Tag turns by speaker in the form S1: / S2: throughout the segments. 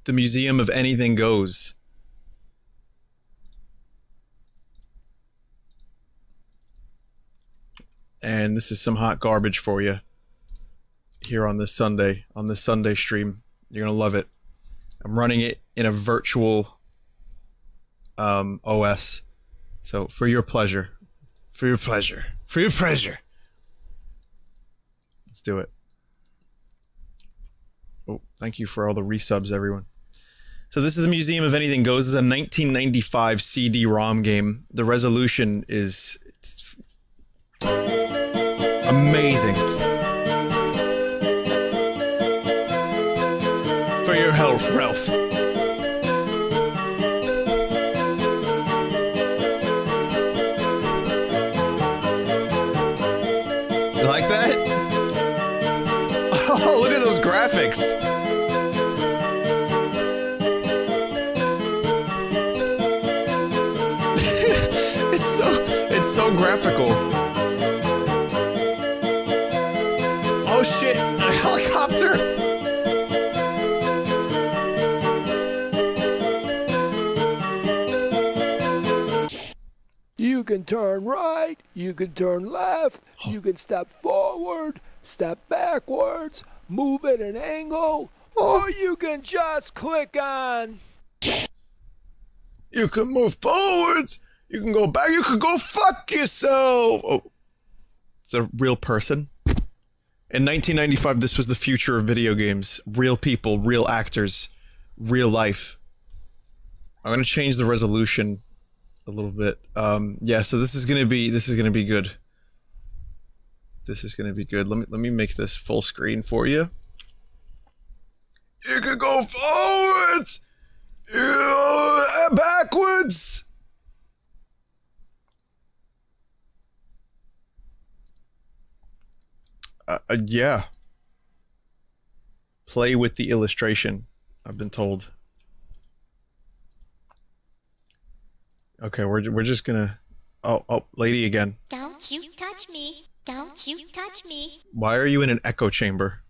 S1: The Museum of Anything Goes. And this is some hot garbage for you here on this Sunday stream. You're gonna love it. I'm running it in a virtual OS. So for your pleasure. For your pleasure. For your pleasure. Let's do it. Oh, thank you for all the resubs, everyone. So this is the Museum of Anything Goes. This is a 1995 CD-ROM game. The resolution is amazing. For your health, Ralph. You like that? Oh, look at those graphics. It's so graphical. Oh shit, a helicopter!
S2: You can turn right, you can turn left, you can step forward, step backwards, move at an angle, or you can just click on.
S1: You can move forwards, you can go back, you can go fuck yourself! Oh, it's a real person. In 1995, this was the future of video games. Real people, real actors, real life. I'm gonna change the resolution a little bit. Yeah, so this is gonna be good. This is gonna be good. Let me make this full screen for you. You can go forwards! Backwards! Yeah. Play with the illustration, I've been told. Okay, we're just gonna... Oh, lady again.
S3: Don't you touch me. Don't you touch me.
S1: Why are you in an echo chamber?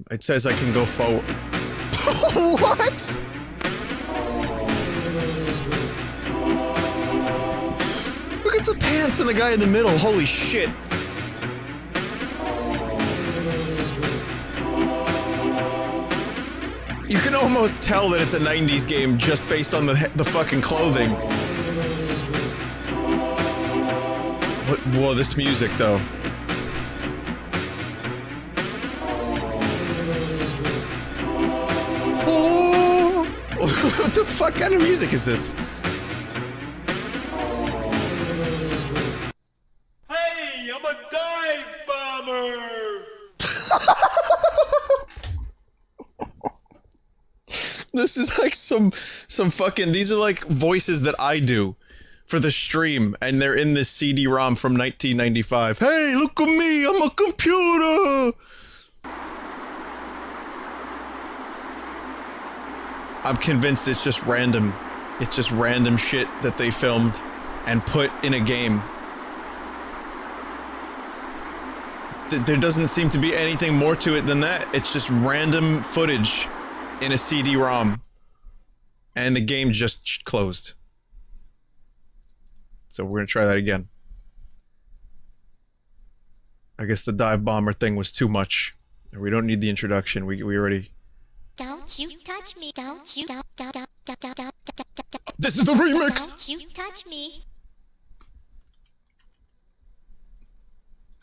S1: It says I can go forward. What? Look at the pants and the guy in the middle. Holy shit. You can almost tell that it's a 90s game just based on the fucking clothing. Whoa, this music though. What the fuck kind of music is this?
S4: Hey, I'm a dive bomber!
S1: This is like some fucking, these are like voices that I do for the stream, and they're in this CD-ROM from 1995. Hey, look at me, I'm a computer! I'm convinced it's just random. It's just random shit that they filmed and put in a game. There doesn't seem to be anything more to it than that. It's just random footage in a CD-ROM. And the game just closed. So we're gonna try that again. I guess the dive bomber thing was too much. We don't need the introduction. We already...
S3: Don't you touch me. Don't you.
S1: This is the remix!
S3: Don't you touch me.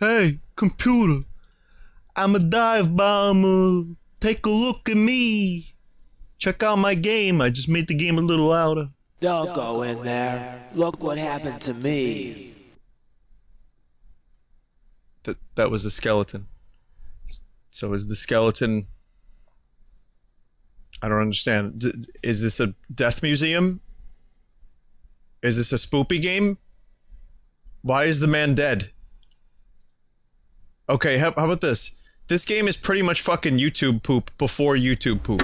S1: Hey, computer. I'm a dive bomber. Take a look at me. Check out my game. I just made the game a little louder.
S2: Don't go in there. Look what happened to me.
S1: That was the skeleton. So is the skeleton... I don't understand. Is this a death museum? Is this a spoopy game? Why is the man dead? Okay, how about this? This game is pretty much fucking YouTube poop before YouTube poop.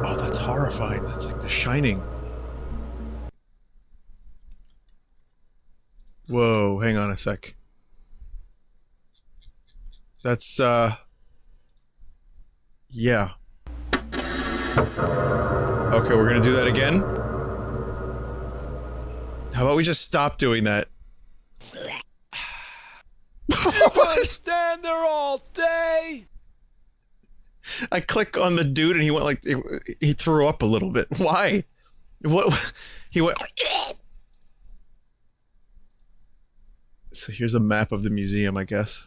S1: Oh, that's horrifying. That's like The Shining. Whoa, hang on a sec. That's, yeah. Okay, we're gonna do that again? How about we just stop doing that?
S2: You're gonna stand there all day?
S1: I click on the dude and he went like, he threw up a little bit. Why? What? He went... So here's a map of the museum, I guess.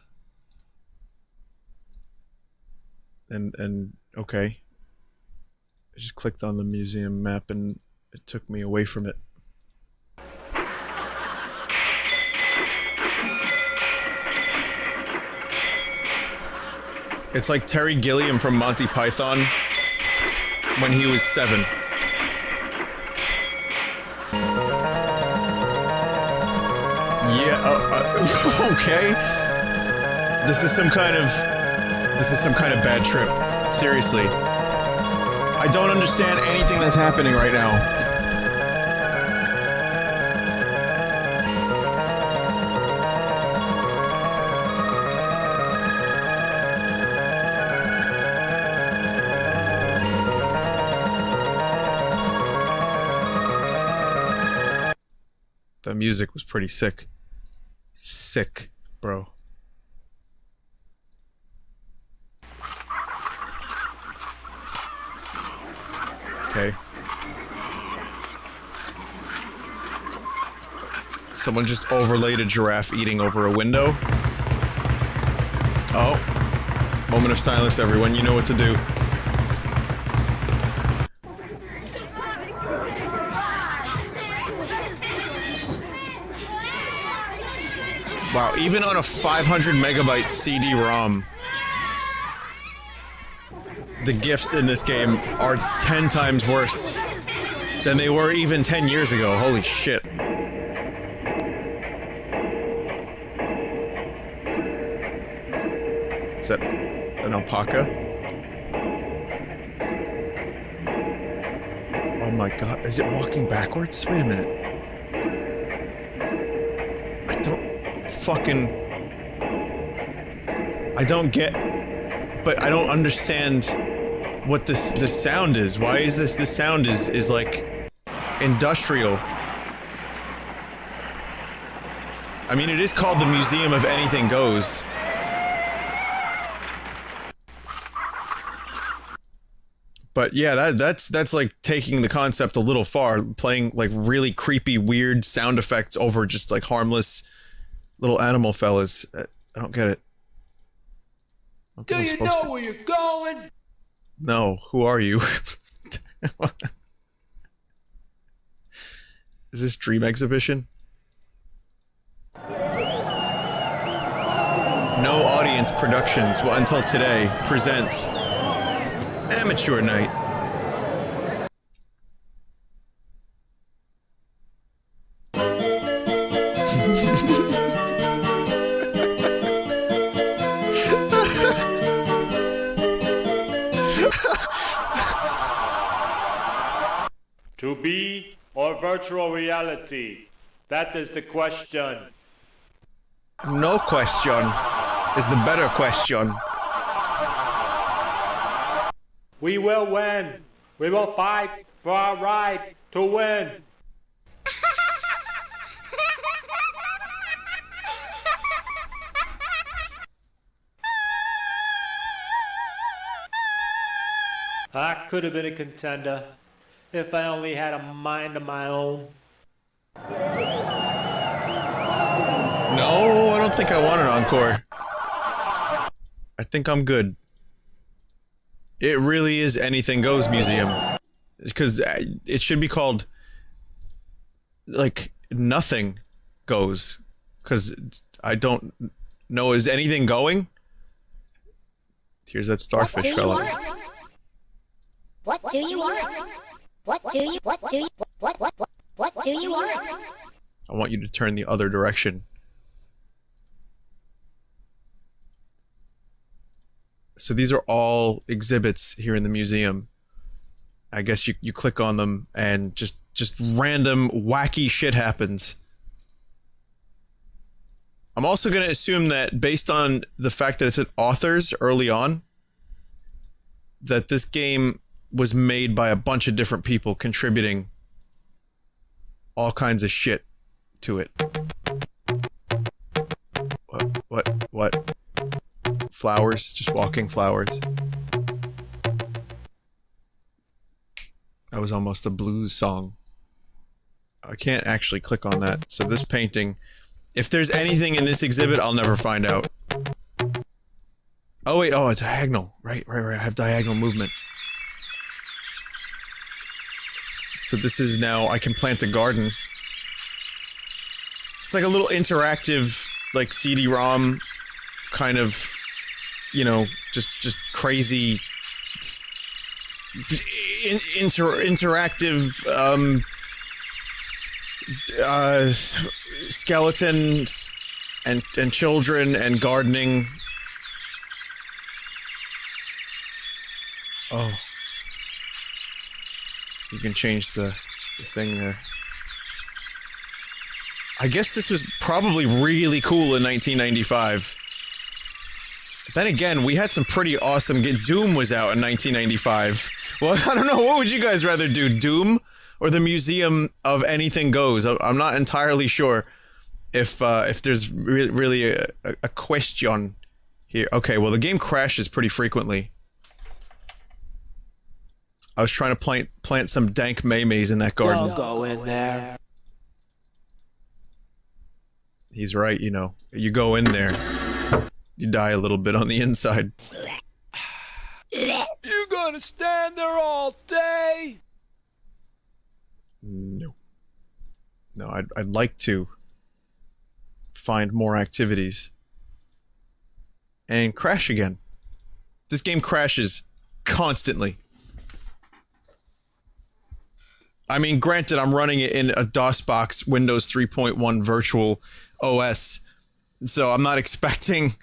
S1: And okay. I just clicked on the museum map and it took me away from it. It's like Terry Gilliam from Monty Python when he was 7. Yeah, okay. This is some kind of bad trip. Seriously. I don't understand anything that's happening right now. The music was pretty sick. Sick, bro. Okay. Someone just overlaid a giraffe eating over a window. Oh. Moment of silence, everyone. You know what to do. Wow, even on a 500 megabyte CD-ROM, the GIFs in this game are 10 times worse than they were even 10 years ago. Holy shit. Is that an alpaca? Oh my god, is it walking backwards? Wait a minute. I don't get, but I don't understand what this sound is. Why is this sound is like industrial? I mean, it is called the Museum of Anything Goes. But yeah, that's like taking the concept a little far, playing like really creepy, weird sound effects over just like harmless little animal fellas. I don't get it.
S2: Do you know where you're going?
S1: No, who are you? Is this Dream Exhibition? No Audience Productions, well, until today, presents Amateur Night.
S4: To be or virtual reality? That is the question.
S1: No question is the better question.
S4: We will win. We will fight for our right to win. I could have been a contender if I only had a mind of my own.
S1: No, I don't think I want an encore. I think I'm good. It really is Anything Goes Museum. Because it should be called, like, Nothing Goes. Because I don't know, is anything going? Here's that starfish fella.
S3: What do you want? What do you want? What do you want?
S1: I want you to turn the other direction. So these are all exhibits here in the museum. I guess you click on them and just random wacky shit happens. I'm also going to assume that based on the fact that it said authors early on, that this game was made by a bunch of different people contributing all kinds of shit to it. What? Flowers, just walking flowers. That was almost a blues song. I can't actually click on that. So this painting, if there's anything in this exhibit, I'll never find out. Oh wait, oh, it's diagonal. Right. I have diagonal movement. So this is now, I can plant a garden. It's like a little interactive, like CD-ROM kind of, you know, just crazy interactive skeletons and children and gardening. Oh. You can change the thing there. I guess this was probably really cool in 1995. Then again, we had some pretty awesome Doom was out in 1995. Well, I don't know, what would you guys rather do, Doom or the Museum of Anything Goes? I'm not entirely sure if there's really a question here. Okay, well the game crashes pretty frequently. I was trying to plant some dank maymays in that garden.
S2: Don't go in there.
S1: He's right, you know. You go in there, you die a little bit on the inside.
S2: You gonna stand there all day?
S1: No. No, I'd like to find more activities. And crash again. This game crashes constantly. I mean, granted, I'm running it in a DOS-box Windows 3.1 virtual OS, so I'm not expecting,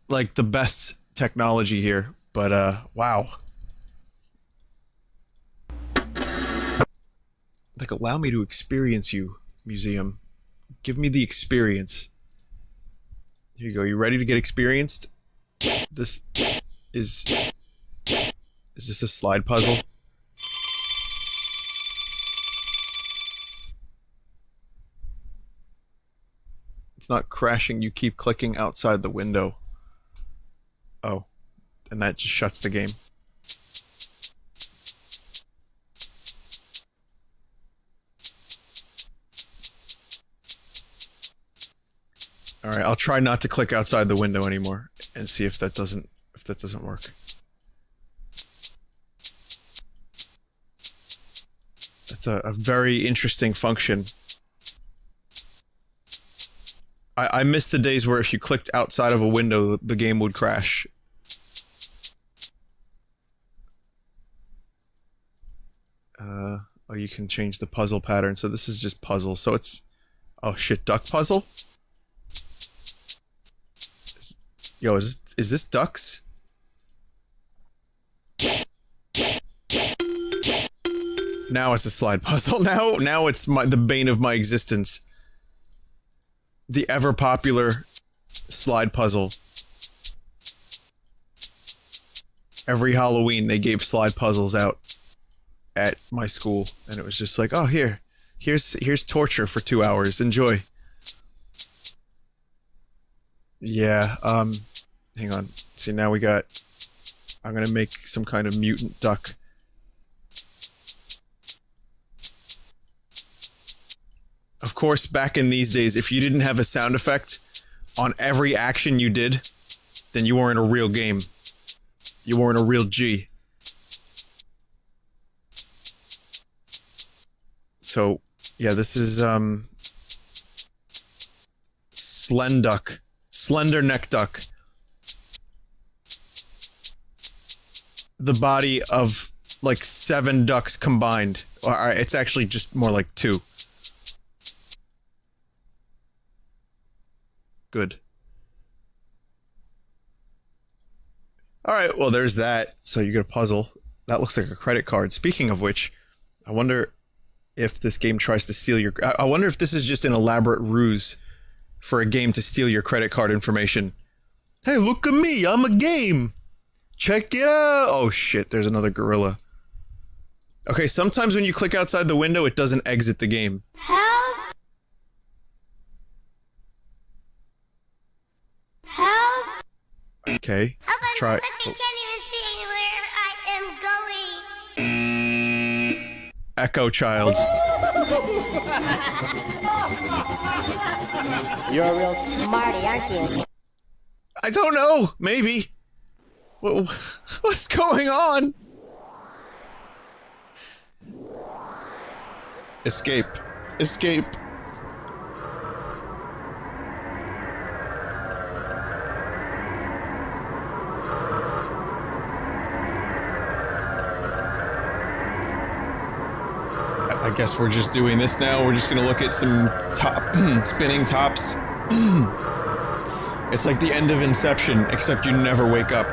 S1: like, the best technology here, but, wow. Like, allow me to experience you, museum. Give me the experience. Here you go, you ready to get experienced? This is this a slide puzzle? It's not crashing, you keep clicking outside the window. Oh. And that just shuts the game. Alright, I'll try not to click outside the window anymore and see if that doesn't work. That's a very interesting function. I miss the days where if you clicked outside of a window, the game would crash. Oh, you can change the puzzle pattern, so this is just puzzle, so it's... Oh shit, duck puzzle? Yo, is this ducks? Now it's a slide puzzle. Now it's the bane of my existence. The ever-popular slide puzzle. Every Halloween they gave slide puzzles out at my school, and it was just like, oh, here's torture for 2 hours, enjoy. Yeah, hang on. See, now we got... I'm gonna make some kind of mutant duck. Of course, back in these days, if you didn't have a sound effect on every action you did, then you weren't a real game. You weren't a real G. So, yeah, this is, Slenduck. Slender neck duck. The body of, like, 7 ducks combined. Alright, it's actually just more like 2. Good. Alright, well there's that. So you get a puzzle. That looks like a credit card. Speaking of which, I wonder if this game tries to steal your... I wonder if this is just an elaborate ruse for a game to steal your credit card information. Hey, look at me, I'm a game! Check it out! Oh shit, there's another gorilla. Okay, sometimes when you click outside the window, it doesn't exit the game.
S3: Help! Help!
S1: Okay, try.
S3: I can't even see where I am going.
S1: Echo Child.
S3: You're a real smarty, aren't you?
S1: I don't know, maybe. What's going on? Escape. Escape. I guess we're just doing this now. We're just gonna look at some spinning tops. It's like the end of Inception, except you never wake up.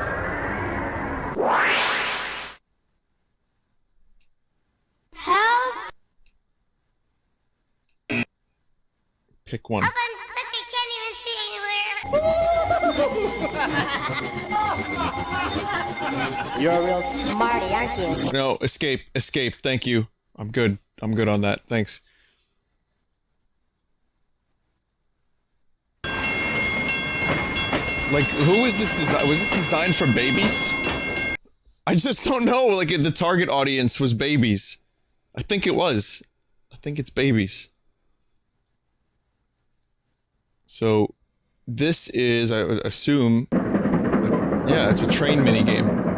S3: Help!
S1: Pick one.
S3: I can't even see anywhere. You're a real smarty, aren't you?
S1: No, escape, escape, thank you. I'm good on that, thanks. Like, who is this design? Was this designed for babies? I just don't know, like, the target audience was babies. I think it was. I think it's babies. So, this is, I would assume, yeah, it's a train minigame.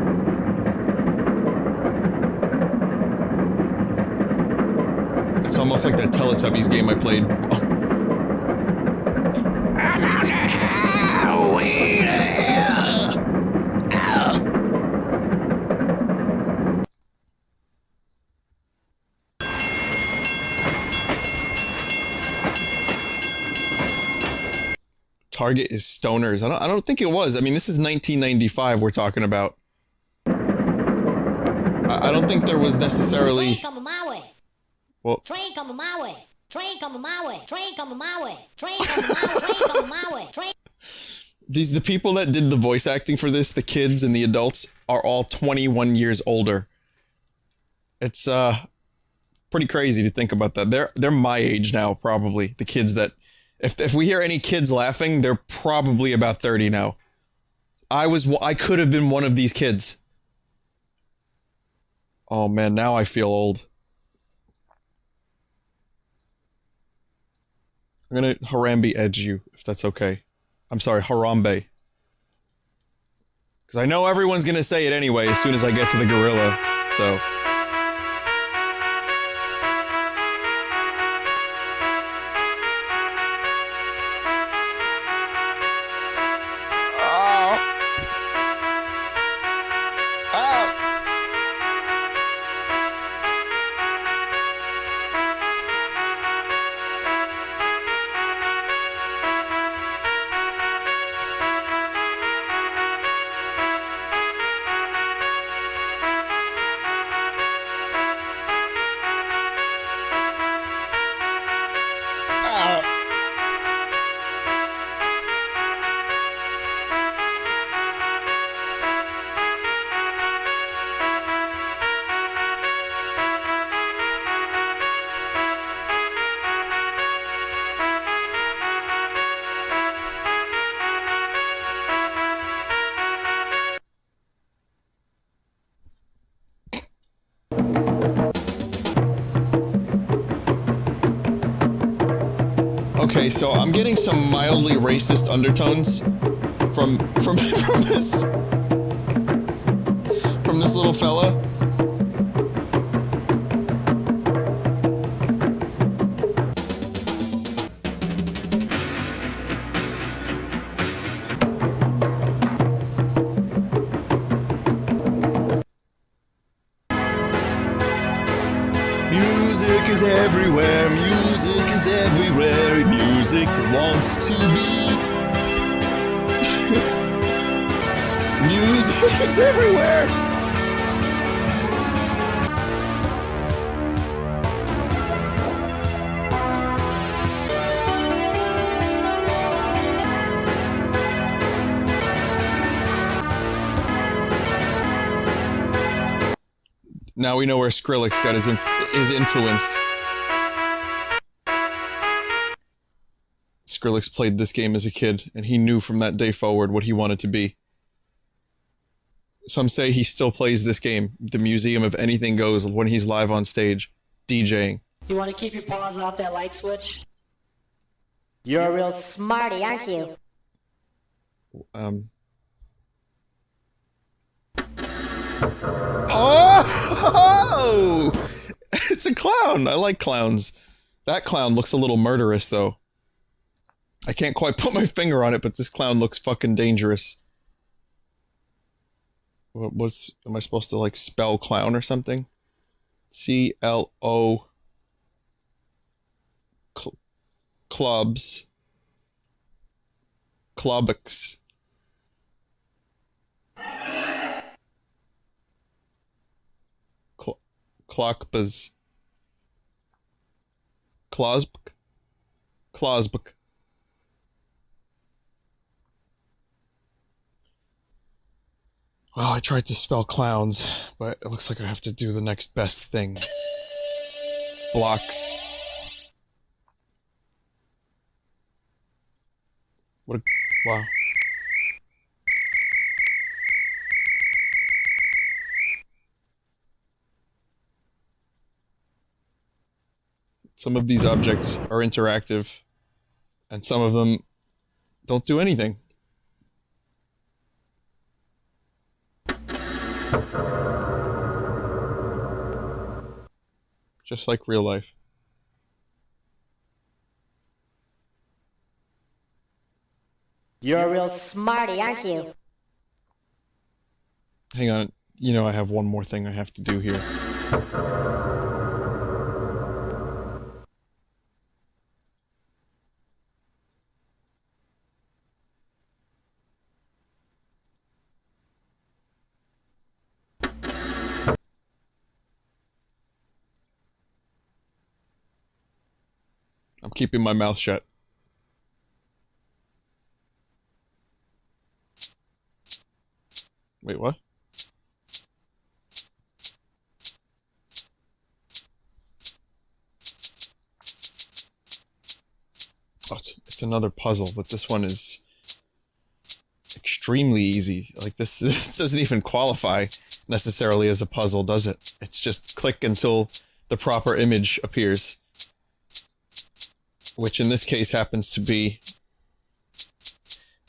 S1: It's almost like that Teletubbies game I played. Target is stoners. I don't think it was. I mean, this is 1995 we're talking about. I don't think there was necessarily...
S3: Train coming my way.
S1: Well,
S3: Train coming my way. Train coming my way. Train coming my way. Train coming my way. Train coming my way. Train.
S1: the people that did the voice acting for this, the kids and the adults, are all 21 years older. It's pretty crazy to think about that. They're my age now, probably. The kids that, if we hear any kids laughing, they're probably about 30 now. I could have been one of these kids. Oh man, now I feel old. I'm gonna Harambe edge you, if that's okay. I'm sorry, Harambe. Because I know everyone's gonna say it anyway as soon as I get to the gorilla, so... Okay, so I'm getting some mildly racist undertones from this little fella. Music is everywhere, music is everywhere, music wants to be. Music is everywhere. Now we know where Skrillex got his influence. Skrillex played this game as a kid, and he knew from that day forward what he wanted to be. Some say he still plays this game, the Museum of Anything Goes, when he's live on stage, DJing.
S5: You want to keep your paws off that light switch?
S4: You're a real
S3: Smarty, aren't you?
S1: Oh! It's a clown! I like clowns. That clown looks a little murderous, though. I can't quite put my finger on it, but this clown looks fucking dangerous. Am I supposed to, like, spell clown or something? C-L-O... Clubs. Clubix. Clockbas. Klosbk. Klosbk. Well, I tried to spell clowns, but it looks like I have to do the next best thing. Blocks. What a... wow. Some of these objects are interactive, and some of them don't do anything. Just like real life.
S4: You're a real
S3: Smarty, aren't you?
S1: Hang on, you know I have one more thing I have to do here. I'm keeping my mouth shut. Wait, what? Oh, it's another puzzle, but this one is extremely easy. Like, this doesn't even qualify necessarily as a puzzle, does it? It's just click until the proper image appears. Which in this case happens to be...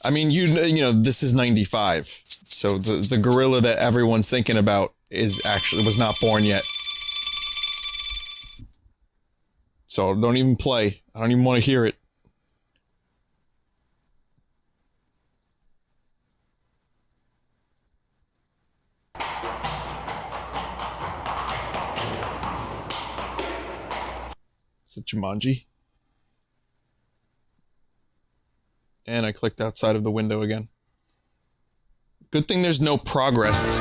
S1: I mean, you know, this is 95. So the gorilla that everyone's thinking about was not born yet. So don't even play. I don't even want to hear it. Is it Jumanji? And I clicked outside of the window again. Good thing there's no progress.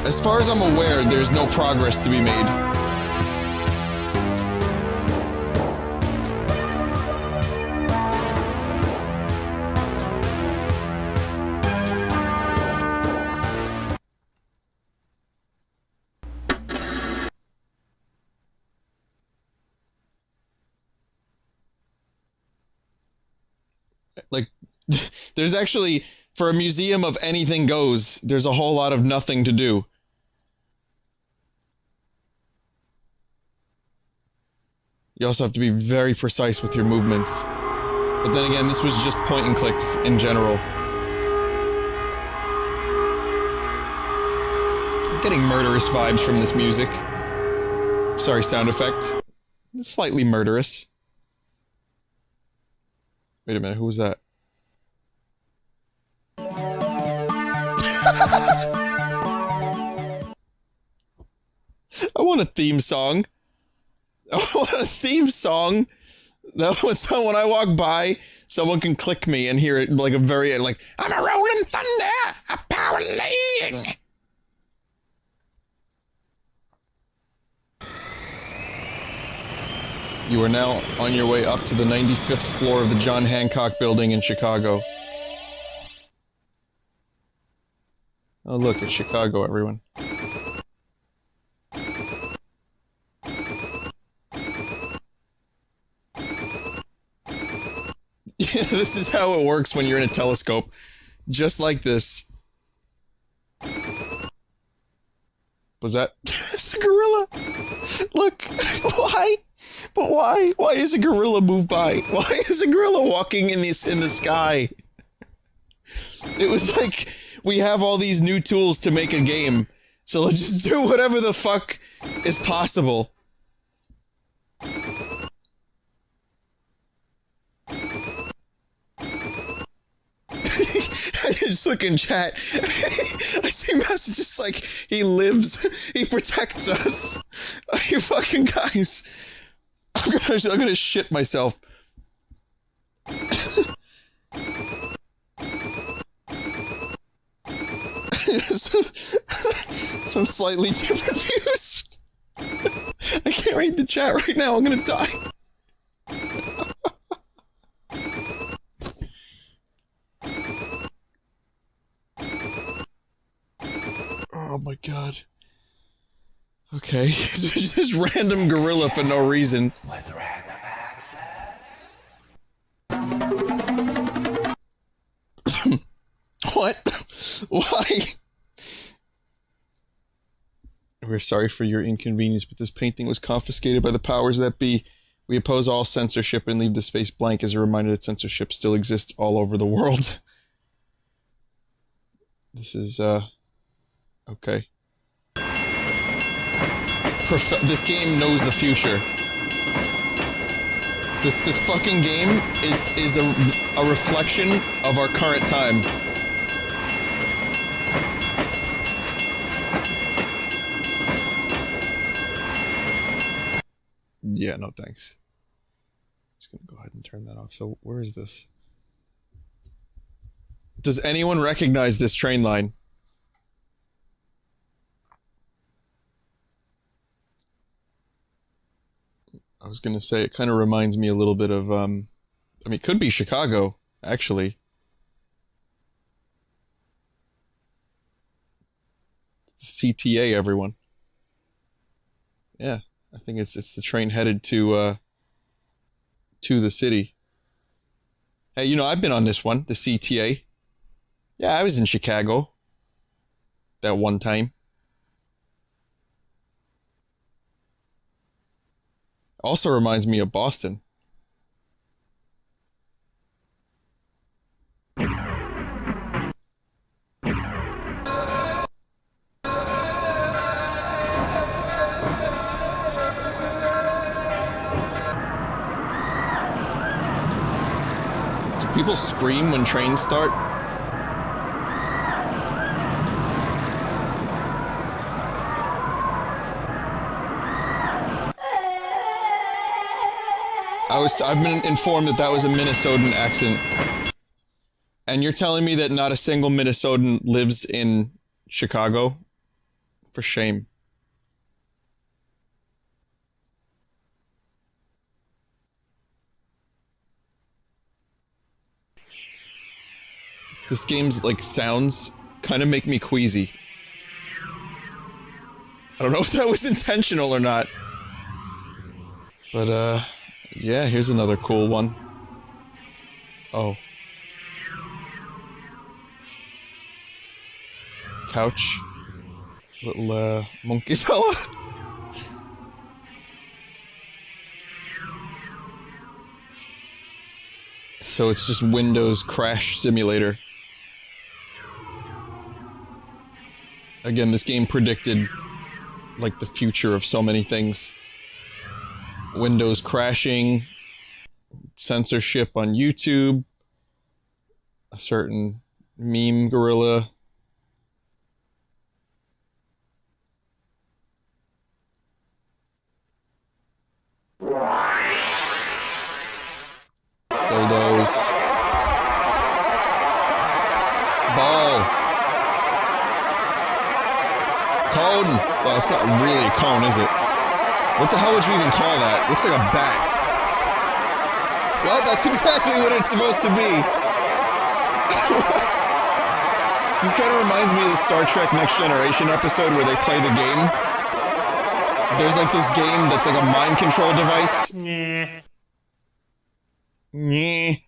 S1: As far as I'm aware, there's no progress to be made. Like, there's actually, for a museum of anything goes, there's a whole lot of nothing to do. You also have to be very precise with your movements. But then again, this was just point and clicks in general. I'm getting murderous vibes from this music. Sorry, sound effect. Slightly murderous. Wait a minute, who was that? I want a theme song. I want a theme song. That when I walk by, someone can click me and hear it like a very, like, I'm a rolling thunder, a power laying. You are now on your way up to the 95th floor of the John Hancock Building in Chicago. Oh look, it's Chicago, everyone. Yeah, this is how it works when you're in a telescope. Just like this. Was that... It's a gorilla! Look! Why? But why? Why is a gorilla move by? Why is a gorilla walking in the sky? It was like, we have all these new tools to make a game, so let's just do whatever the fuck is possible. I just look in chat. I see messages like, he lives, he protects us. You fucking guys. I'm gonna shit myself. Some slightly different views. I can't read the chat right now, I'm gonna die. Oh my god. Okay, just random gorilla for no reason.
S2: With random access.
S1: What? Why? We're sorry for your inconvenience, but this painting was confiscated by the powers that be. We oppose all censorship and leave the space blank as a reminder that censorship still exists all over the world. This is, okay. This game knows the future. This fucking game is a reflection of our current time. Yeah, no thanks. Just gonna go ahead and turn that off. So, where is this? Does anyone recognize this train line? I was gonna say, it kind of reminds me a little bit of, I mean, it could be Chicago, actually. It's the CTA, everyone. Yeah, I think it's the train headed to the city. Hey, you know, I've been on this one, the CTA. Yeah, I was in Chicago. That one time. Also reminds me of Boston. Do people scream when trains start? I've been informed that was a Minnesotan accent. And you're telling me that not a single Minnesotan lives in Chicago? For shame. This game's, like, sounds kind of make me queasy. I don't know if that was intentional or not. But, yeah, here's another cool one. Oh. Couch. Little, monkey fella. So it's just Windows Crash Simulator. Again, this game predicted, like, the future of so many things. Windows crashing, censorship on YouTube, a certain meme gorilla. Dildos. Ball. Cone. Well, it's not really a cone, is it? What the hell would you even call that? Looks like a bat. Well, that's exactly what it's supposed to be. This kind of reminds me of the Star Trek Next Generation episode where they play the game. There's like this game that's like a mind control device. Nyeh.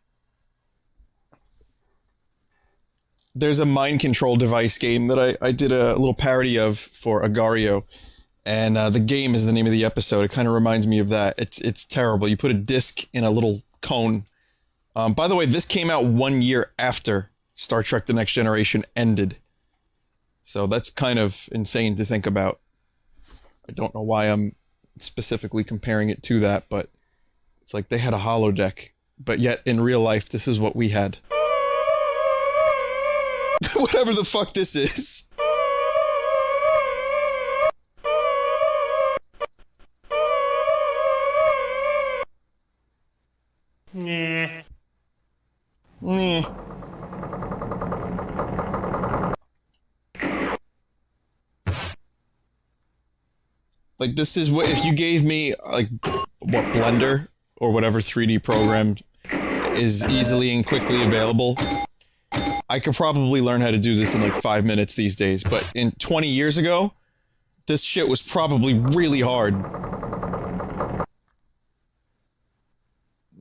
S1: there's a mind control device game that I did a little parody of for Agario. And the game is the name of the episode. It kind of reminds me of that. It's terrible. You put a disc in a little cone. By the way, this came out 1 year after Star Trek The Next Generation ended. So that's kind of insane to think about. I don't know why I'm specifically comparing it to that, but it's like they had a holodeck. But yet, in real life, this is what we had. Whatever the fuck this is.
S4: Nah.
S1: Like, this is what, if you gave me, like, what, Blender, or whatever 3D program is easily and quickly available, I could probably learn how to do this in like 5 minutes these days, but in 20 years ago, this shit was probably really hard.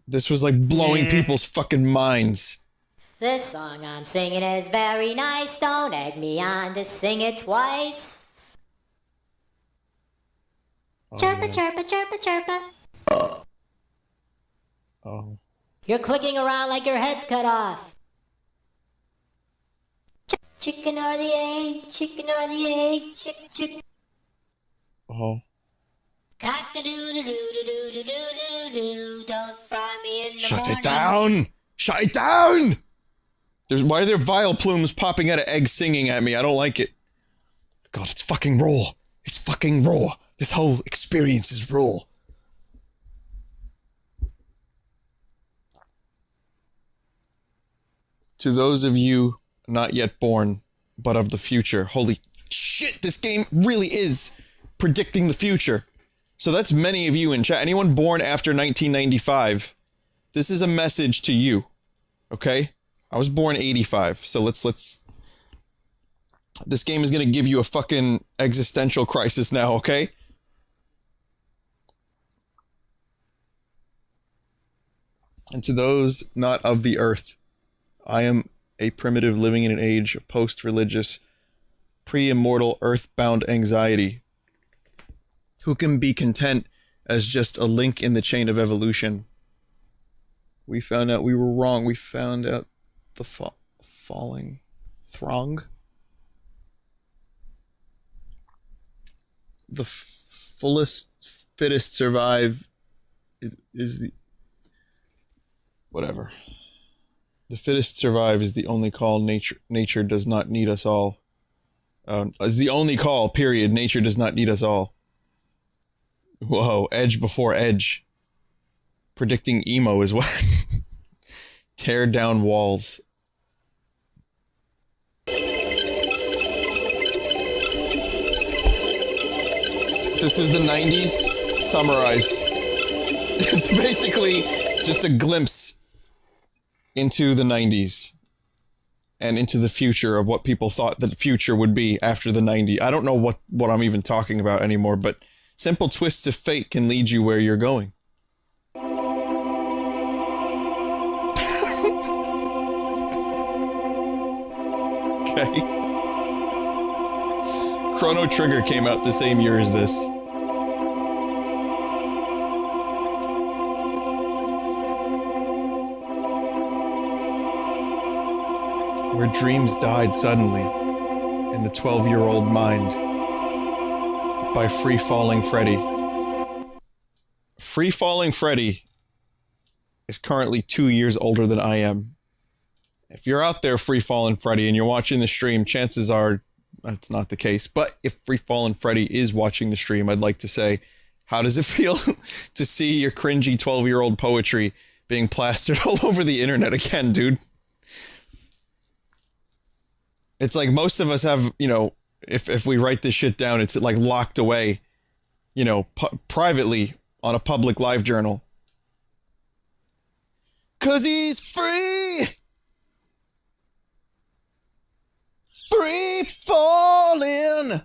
S1: This was like blowing people's fucking minds.
S3: This song I'm singing is very nice. Don't egg me on to sing it twice. Chirpa, chirpa, chirpa, chirpa.
S1: Oh.
S3: You're clicking around like your head's cut off. Chicken or the egg, chicken or the egg, chicken.
S1: Oh.
S3: Cock-a-doo-doo-doo-doo-doo-doo-doo-doo, don't fry me in the
S1: Shut
S3: morning.
S1: it down! Shut it down! Why are there vile plumes popping out of eggs singing at me? I don't like it. God, it's fucking raw. It's fucking raw. This whole experience is raw. To those of you not yet born, but of the future, holy shit, this game really is predicting the future. So that's many of you in chat. Anyone born after 1995, this is a message to you, okay? I was born 85, so let's... This game is gonna give you a fucking existential crisis now, okay? And to those not of the earth, I am a primitive living in an age of post-religious, pre-immortal, earthbound anxiety, who can be content as just a link in the chain of evolution. We found out we were wrong. We found out the falling throng. The fullest, fittest survive is the... Whatever. The fittest survive is the only call. Nature does not need us all. Is the only call, period. Nature does not need us all. Whoa, edge before edge. Predicting emo as well. Tear down walls. This is the 90s summarized. It's basically just a glimpse into the 90s and into the future of what people thought the future would be after the 90s. I don't know what I'm even talking about anymore, but simple twists of fate can lead you where you're going. Okay. Chrono Trigger came out the same year as this. Where dreams died suddenly in the 12-year-old mind by Free Falling Freddy. Free Falling Freddy is currently 2 years older than I am. If you're out there, Free Falling Freddy, and you're watching the stream, chances are that's not the case. But if Free Falling Freddy is watching the stream, I'd like to say, how does it feel to see your cringy 12-year-old poetry being plastered all over the internet again, dude? It's like most of us have, you know, if we write this shit down, it's like locked away, you know, privately on a public live journal. 'Cause he's free! Free falling!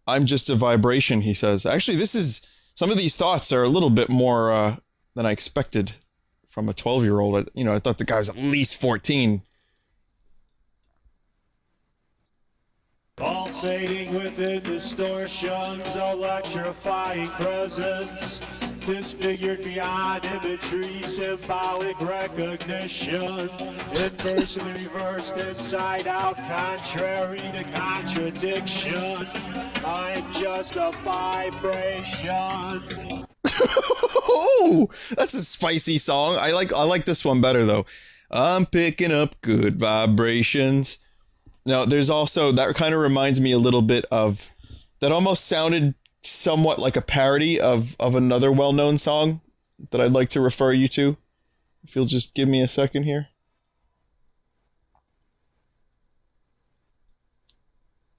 S1: I'm just a vibration, he says. Actually, some of these thoughts are a little bit more than I expected from a 12-year-old. You know, I thought the guy was at least 14.
S4: Pulsating within distortions, electrifying presence. Disfigured beyond imagery, symbolic recognition. Inversely reversed, inside out, contrary to contradiction. I'm just a vibration.
S1: Oh, that's a spicy song. I like this one better though. I'm picking up good vibrations. Now, there's also, that kind of reminds me a little bit of, that almost sounded somewhat like a parody of another well-known song that I'd like to refer you to. If you'll just give me a second here.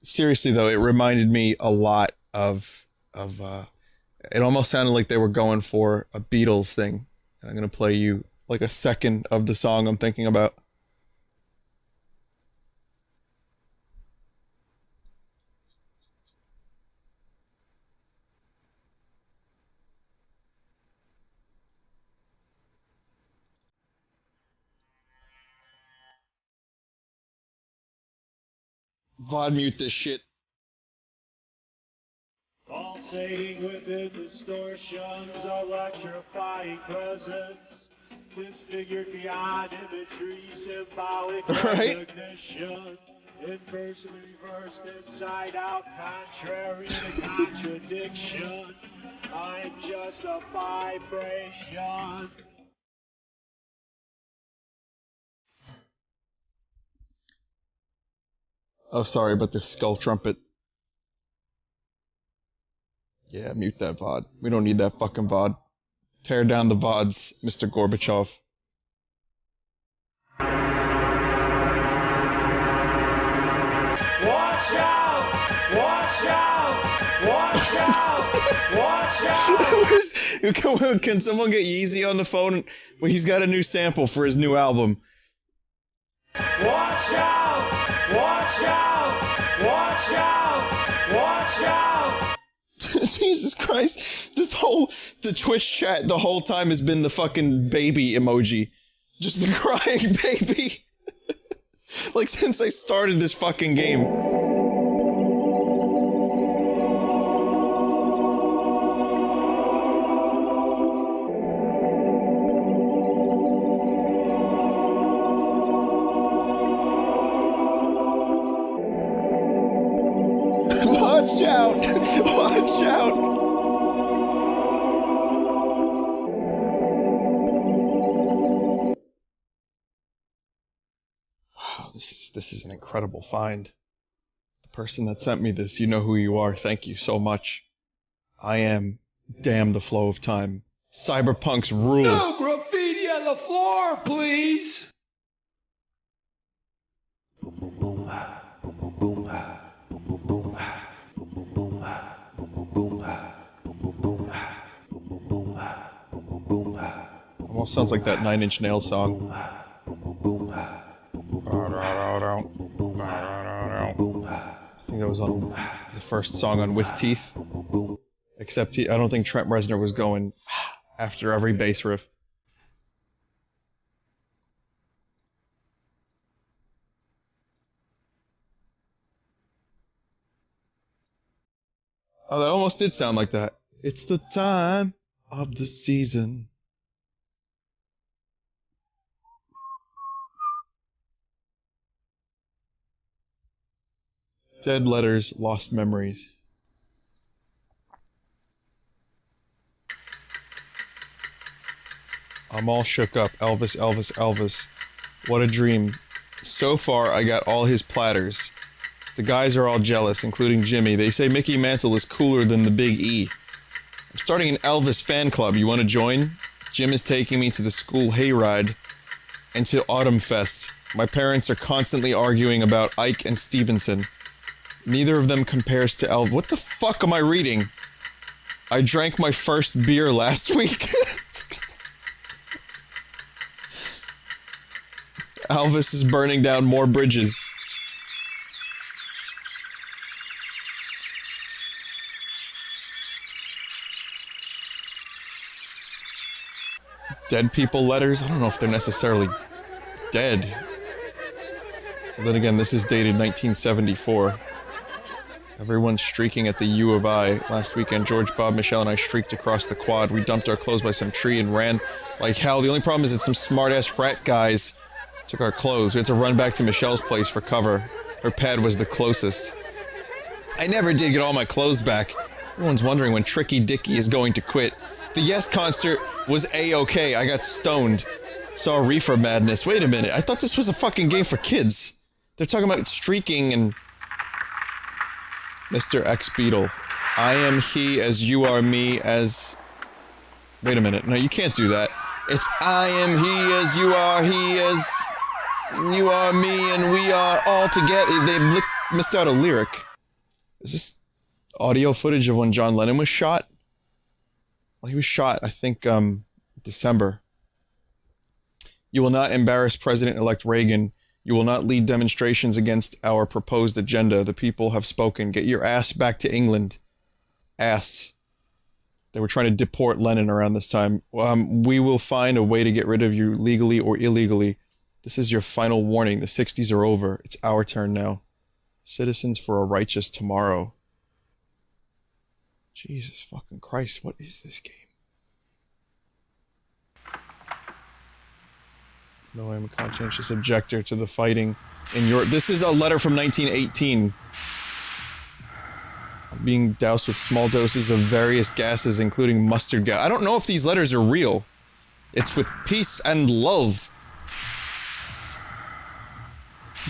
S1: Seriously though, it reminded me a lot of it almost sounded like they were going for a Beatles thing. And I'm gonna play you like a second of the song I'm thinking about. VOD mute this shit.
S4: Pulsating within distortions, electrifying presence. Disfigured beyond imagery, symbolic
S1: Right?
S4: recognition. Inversely reversed, inside out, contrary to contradiction. I'm just a vibration.
S1: Oh, sorry about the skull trumpet. Yeah, mute that VOD. We don't need that fucking VOD. Tear down the VODs, Mr. Gorbachev.
S4: Watch out! Watch out! Watch out! Watch out!
S1: Can someone get Yeezy on the phone? Well, he's got a new sample for his new album.
S4: Watch out! Watch out! Watch out! Watch out!
S1: Jesus Christ. The Twitch chat the whole time has been the fucking baby emoji. Just the crying baby. Like since I started this fucking game. Watch out! Watch out! Wow, this is an incredible find. The person that sent me this, you know who you are. Thank you so much. I am damn the flow of time. Cyberpunk's rule.
S2: No graffiti on the floor, please.
S1: Almost sounds like that Nine Inch Nails song. I think that was on the first song on With Teeth. Except I don't think Trent Reznor was going after every bass riff. Oh, that almost did sound like that. It's the time of the season. Dead letters, lost memories. I'm all shook up. Elvis, Elvis, Elvis. What a dream. So far, I got all his platters. The guys are all jealous, including Jimmy. They say Mickey Mantle is cooler than the Big E. I'm starting an Elvis fan club. You want to join? Jim is taking me to the school hayride and to Autumn Fest. My parents are constantly arguing about Ike and Stevenson. Neither of them compares to Elvis. What the fuck am I reading? I drank my first beer last week. Elvis is burning down more bridges. Dead people letters? I don't know if they're necessarily dead. But then again, this is dated 1974. Everyone's streaking at the U of I. Last weekend, George, Bob, Michelle, and I streaked across the quad. We dumped our clothes by some tree and ran like hell. The only problem is that some smart-ass frat guys took our clothes. We had to run back to Michelle's place for cover. Her pad was the closest. I never did get all my clothes back. Everyone's wondering when Tricky Dicky is going to quit. The Yes concert was A-okay. I got stoned. Saw Reefer Madness. Wait a minute. I thought this was a fucking game for kids. They're talking about streaking and... Mr. X Beetle. I am he as you are me as... Wait a minute. No, you can't do that. It's I am he as you are he as... You are me and we are all together. They missed out a lyric. Is this audio footage of when John Lennon was shot? Well, he was shot, I think, December. You will not embarrass President-elect Reagan. You will not lead demonstrations against our proposed agenda. The people have spoken. Get your ass back to England. Ass. They were trying to deport Lenin around this time. We will find a way to get rid of you legally or illegally. This is your final warning. The 60s are over. It's our turn now. Citizens for a righteous tomorrow. Jesus fucking Christ, what is this game? No, I'm a conscientious objector to the fighting in Europe. This is a letter from 1918. I'm being doused with small doses of various gases, including mustard gas. I don't know if these letters are real. It's with peace and love.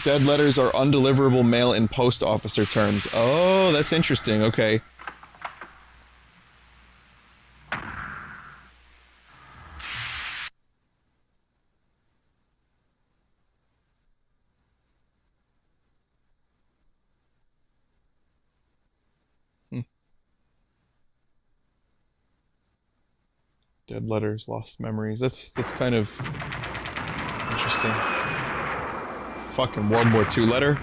S1: Dead letters are undeliverable mail in post officer terms. Oh, that's interesting. Okay. Dead letters, lost memories. That's kind of interesting. Fucking World War II letter.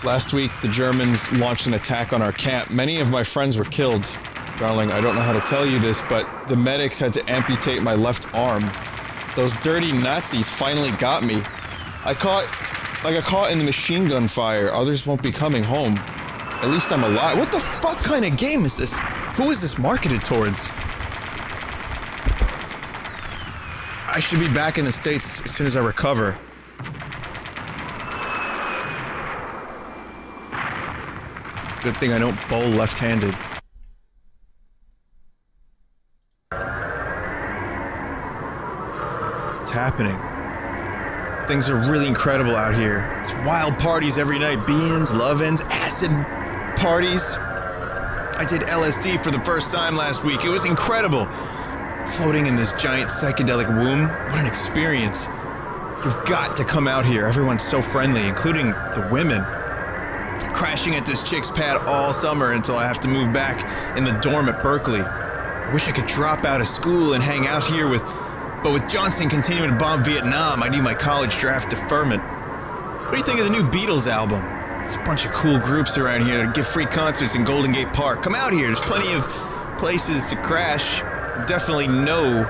S1: Last week, the Germans launched an attack on our camp. Many of my friends were killed. Darling, I don't know how to tell you this, but the medics had to amputate my left arm. Those dirty Nazis finally got me. I got caught in the machine gun fire. Others won't be coming home. At least I'm alive. What the fuck kind of game is this? Who is this marketed towards? I should be back in the States as soon as I recover. Good thing I don't bowl left-handed. What's happening? Things are really incredible out here. It's wild parties every night. Beans, love-ins, acid parties. I did LSD for the first time last week. It was incredible. Floating in this giant psychedelic womb. What an experience. You've got to come out here. Everyone's so friendly, including the women. Crashing at this chick's pad all summer until I have to move back in the dorm at Berkeley. I wish I could drop out of school and hang out here but with Johnson continuing to bomb Vietnam, I need my college draft deferment. What do you think of the new Beatles album? There's a bunch of cool groups around here that give free concerts in Golden Gate Park. Come out here, there's plenty of places to crash. Definitely no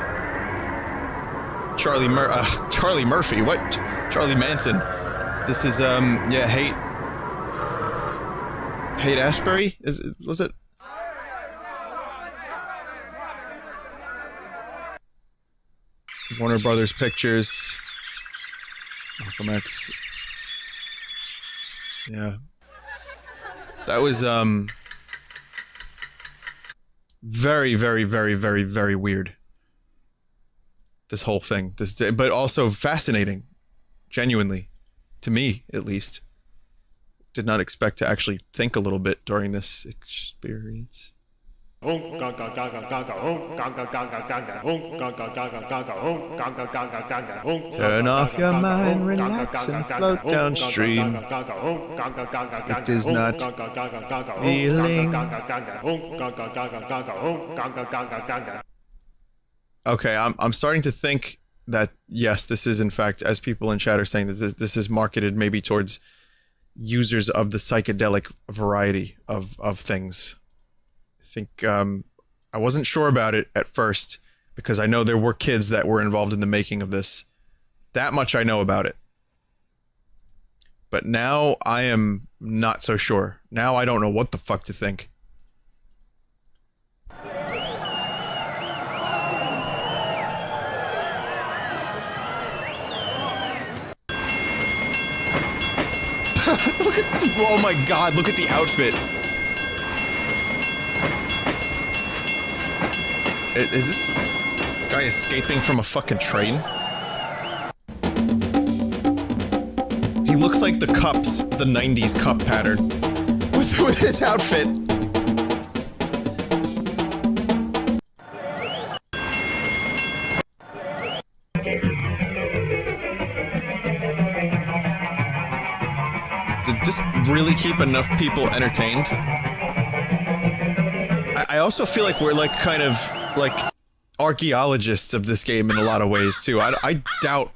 S1: Charlie Murphy, what? Charlie Manson. This is, yeah, Hate Ashbury? Was it? Warner Brothers Pictures. Malcolm X. Yeah. That was, very, very, very, very, very weird. This whole thing. But also fascinating. Genuinely. To me, at least. Did not expect to actually think a little bit during this experience. Turn off your mind, relax and float downstream. It is not feeling. Okay, I'm starting to think that yes, this is in fact, as people in chat are saying, that this is marketed maybe towards users of the psychedelic variety of things. I think I wasn't sure about it at first because I know there were kids that were involved in the making of this. That much I know about it. But now I am not so sure. Now I don't know what the fuck to think. Look at the, oh my god, look at the outfit. Is this guy escaping from a fucking train? He looks like the cups, the 90s cup pattern. With his outfit. Did this really keep enough people entertained? I also feel like we're like kind of like archaeologists of this game in a lot of ways too. I doubt.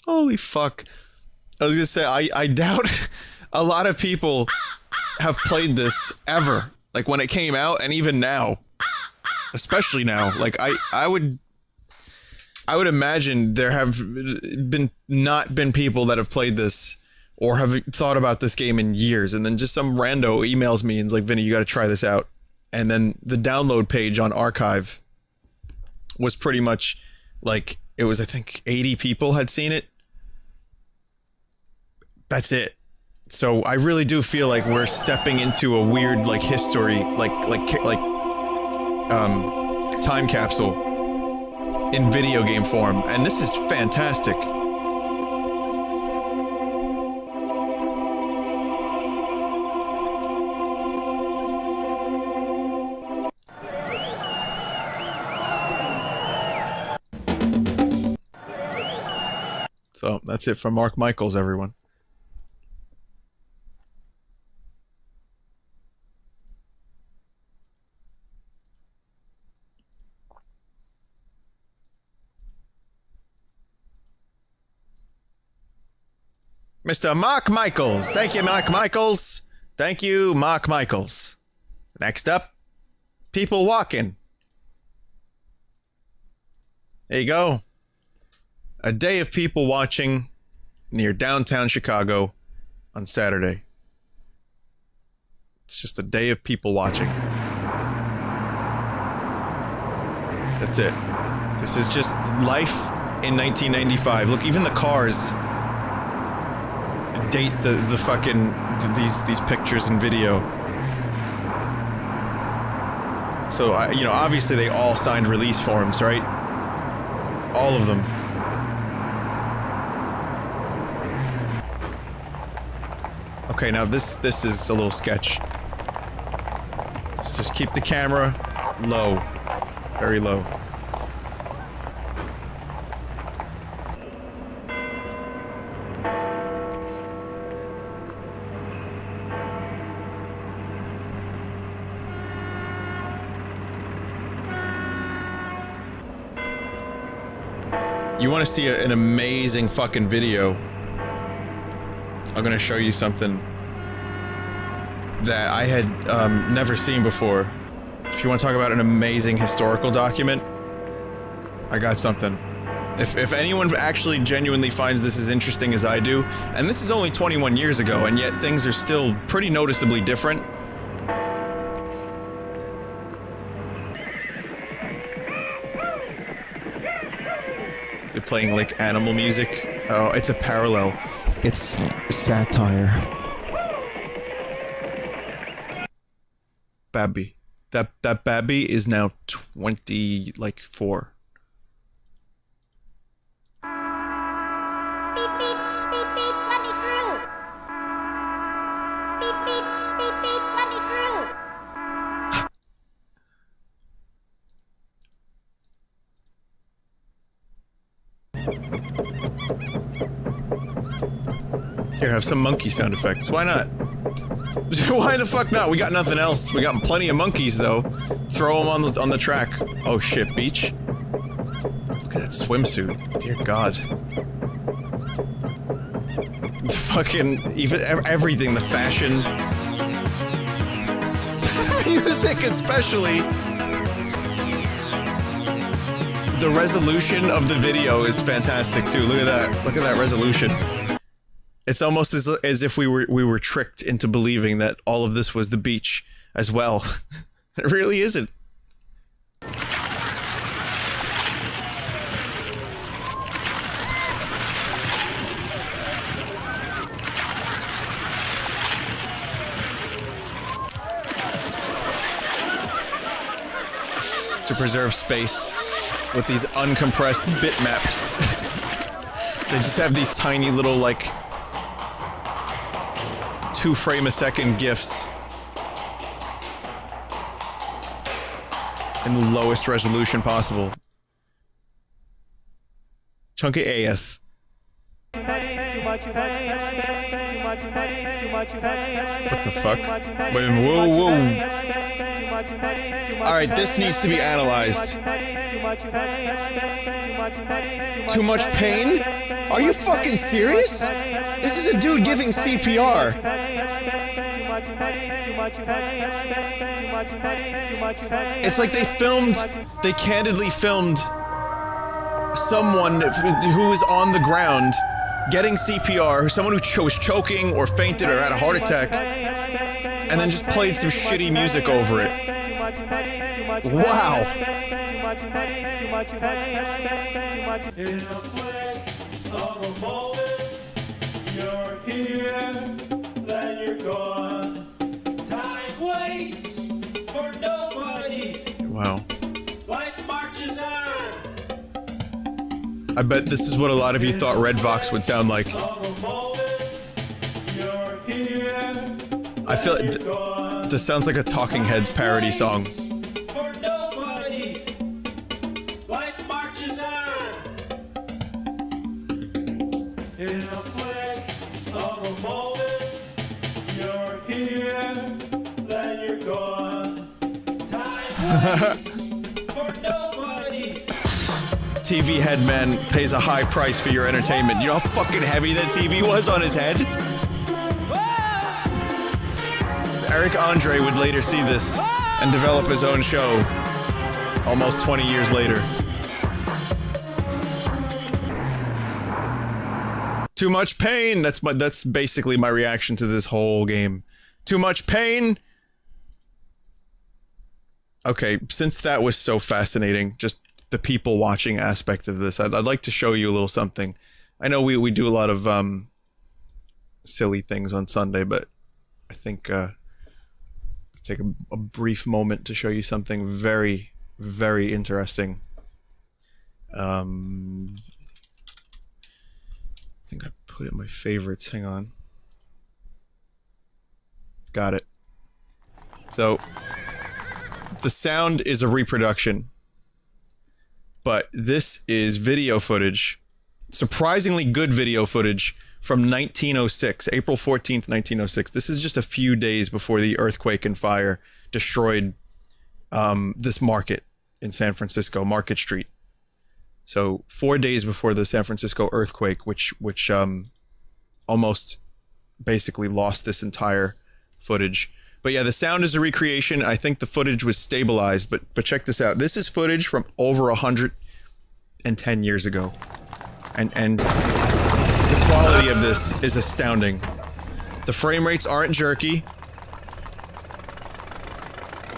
S1: Holy fuck. I was gonna say, I doubt a lot of people have played this ever. Like when it came out and even now. Especially now. Like I would imagine there have not been people that have played this or have thought about this game in years, and then just some rando emails me and is like, Vinny, you gotta try this out. And then the download page on Archive was pretty much like, it was, I think, 80 people had seen it. That's it. So I really do feel like we're stepping into a weird, like, history, like time capsule in video game form, and this is fantastic. So that's it from Mark Michaels, everyone. Mr. Mark Michaels. Thank you, Mark Michaels. Thank you, Mark Michaels. Next up, people walking. There you go. A day of people watching near downtown Chicago on Saturday. It's just a day of people watching. That's it. This is just life in 1995. Look, even the cars date the fucking these pictures and video. So you know, obviously they all signed release forms, right? All of them. Okay, now this is a little sketch. Just keep the camera low, very low. You want to see an amazing fucking video? I'm gonna show you something that I had never seen before. If you want to talk about an amazing historical document, I got something. If anyone actually genuinely finds this as interesting as I do, and this is only 21 years ago, and yet things are still pretty noticeably different. They're playing like animal music. Oh, it's a parallel. It's satire. Babby. That Babby is now 24.
S3: Beep, beep, beep, beep, let me through. Beep, beep, beep, beep, let me through.
S1: Here, have some monkey sound effects. Why not? Why the fuck not? We got nothing else. We got plenty of monkeys, though. Throw them on the track. Oh shit, beach. Look at that swimsuit. Dear God. Fucking even everything. The fashion. The music, especially. The resolution of the video is fantastic too. Look at that. Look at that resolution. It's almost as if we were tricked into believing that all of this was the beach as well. It really isn't. To preserve space with these uncompressed bitmaps. They just have these tiny little, like, 2 frame a second GIFs in the lowest resolution possible. Chunky AS. What the fuck? Wait a minute, whoa, whoa. Alright, this needs to be analyzed. Too much pain? Are you fucking serious? This is a dude giving CPR. It's like they candidly filmed someone who was on the ground getting CPR, someone who was choking or fainted or had a heart attack, and then just played some shitty music over it. Wow.
S6: In a flick of a moment, you're here, then you're gone. Time waits for nobody.
S1: Wow.
S6: Life marches on.
S1: I bet this is what a lot of you thought Red Vox would sound like. I feel like this sounds like a Talking Heads parody song.
S6: For nobody. Life marches on. In a flick of a moment, you're here, then you're gone. Time waits for nobody.
S1: TV headman pays a high price for your entertainment. You know how fucking heavy that TV was on his head? Eric Andre would later see this and develop his own show almost 20 years later. Too much pain! That's basically my reaction to this whole game. Too much pain! Okay, since that was so fascinating, just the people watching aspect of this, I'd like to show you a little something. I know we do a lot of silly things on Sunday, but I think take a brief moment to show you something very, very interesting. I think I put it in my favorites. Hang on. Got it. So, the sound is a reproduction, but this is video footage, surprisingly good video footage from 1906, April 14th, 1906. This is just a few days before the earthquake and fire destroyed this market in San Francisco, Market Street. So 4 days before the San Francisco earthquake, which almost basically lost this entire footage. But yeah, the sound is a recreation. I think the footage was stabilized, but check this out. This is footage from over 110 years ago. And the quality of this is astounding. The frame rates aren't jerky.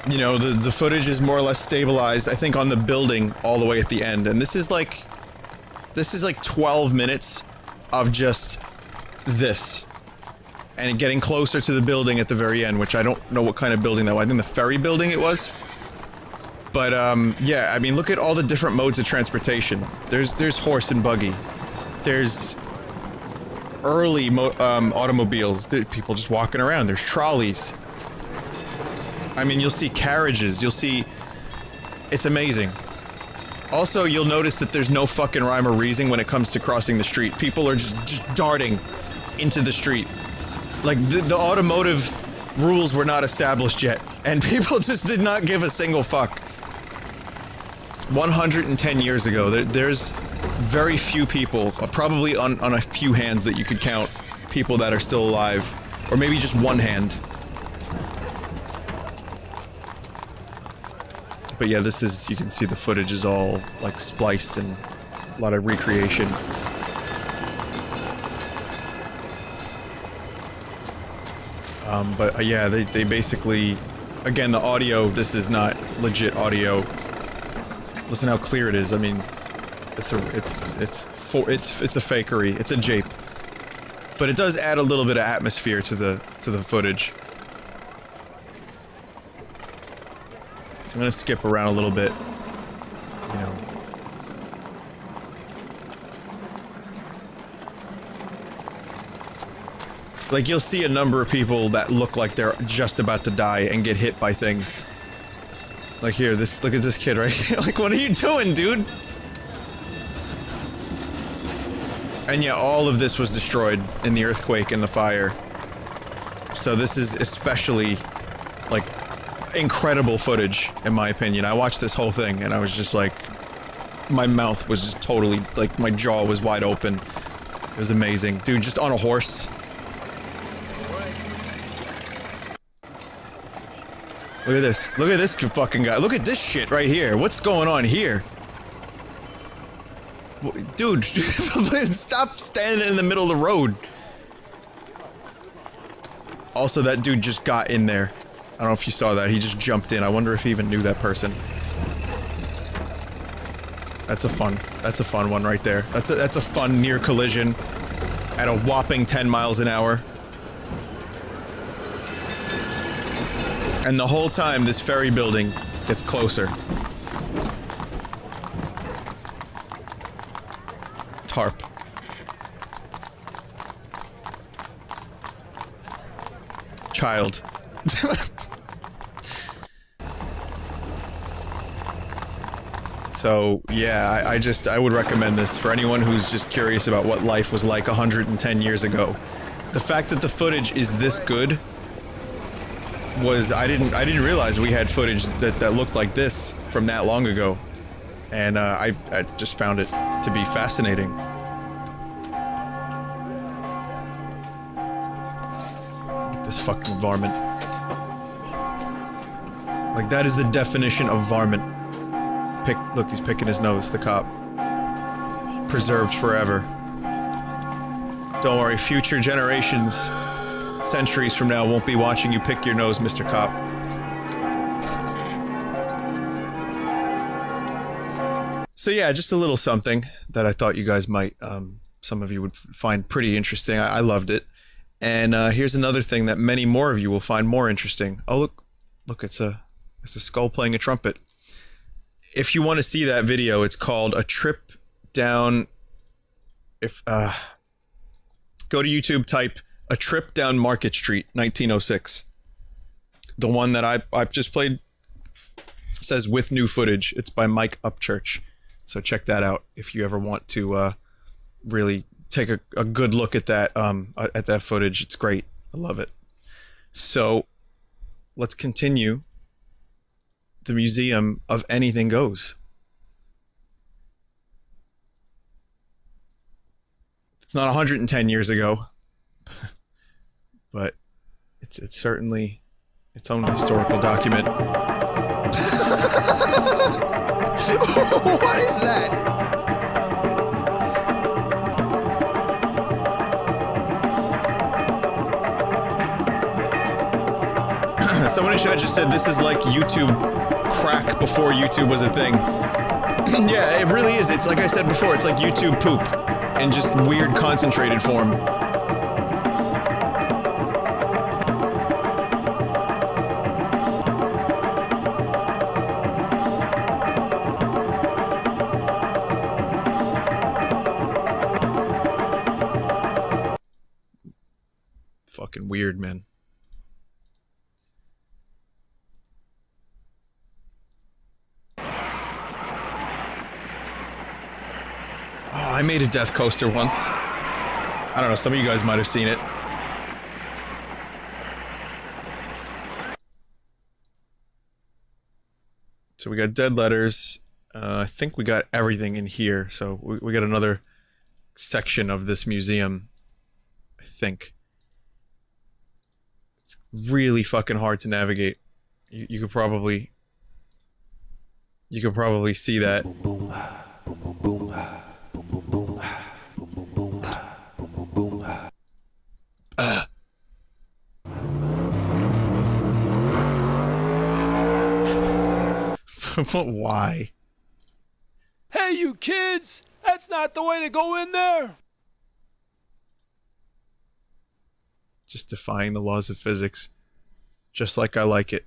S1: You know, the footage is more or less stabilized, I think, on the building all the way at the end. And this is like 12 minutes of just this. And getting closer to the building at the very end, which I don't know what kind of building that was. I think the ferry building it was. But, yeah, I mean, look at all the different modes of transportation. There's horse and buggy. There's early automobiles. There people just walking around. There's trolleys. I mean, you'll see carriages. You'll see... It's amazing. Also, you'll notice that there's no fucking rhyme or reason when it comes to crossing the street. People are just darting into the street. Like, the automotive rules were not established yet, and people just did not give a single fuck. 110 years ago, there's very few people, probably on a few hands that you could count, people that are still alive, or maybe just one hand. But yeah, this is, you can see the footage is all like spliced and a lot of recreation. But yeah, they basically, again, the audio, this is not legit audio. Listen how clear it is. I mean, it's a fakery. It's a jape. But it does add a little bit of atmosphere to the footage. So I'm gonna skip around a little bit, you know. Like, you'll see a number of people that look like they're just about to die and get hit by things. Like here, look at this kid right here. Like, what are you doing, dude? And yeah, all of this was destroyed in the earthquake and the fire. So this is especially, like, incredible footage, in my opinion. I watched this whole thing and I was just like, my mouth was just totally, like, my jaw was wide open. It was amazing. Dude, just on a horse. Look at this. Look at this fucking guy. Look at this shit right here. What's going on here? Dude, stop standing in the middle of the road. Also, that dude just got in there. I don't know if you saw that. He just jumped in. I wonder if he even knew that person. That's a fun one right there. That's a fun near collision at a whopping 10 miles an hour. And the whole time, this ferry building gets closer. Tarp. Child. So, yeah, I would recommend this for anyone who's just curious about what life was like 110 years ago. The fact that the footage is this good was, I didn't realize we had footage that looked like this from that long ago. And I just found it to be fascinating. Look at this fucking varmint. Like, that is the definition of varmint. Look, he's picking his nose, the cop. Preserved forever. Don't worry, future generations, centuries from now, won't be watching you pick your nose, Mr. Cop. So yeah, just a little something that I thought you guys might, some of you would find pretty interesting. I loved it. And here's another thing that many more of you will find more interesting. Oh, look, it's a skull playing a trumpet. If you want to see that video, it's called A Trip Down... Go to YouTube, type A Trip Down Market Street, 1906. The one that I just played says with new footage. It's by Mike Upchurch. So check that out if you ever want to really take a good look at that footage. It's great. I love it. So let's continue. The Museum of Anything Goes. It's not 110 years ago, but it's certainly its own historical document. What is that? Someone in chat just said this is like YouTube crack before YouTube was a thing. Yeah, it really is. It's like I said before, it's like YouTube poop in just weird concentrated form. Fucking weird, man. I made a death coaster once. I don't know, some of you guys might have seen it. So we got dead letters. I think we got everything in here. So we got another section of this museum, I think. It's really fucking hard to navigate. You could probably You can probably see that. Why?
S2: Hey, you kids! That's not the way to go in there!
S1: Just defying the laws of physics. Just like I like it.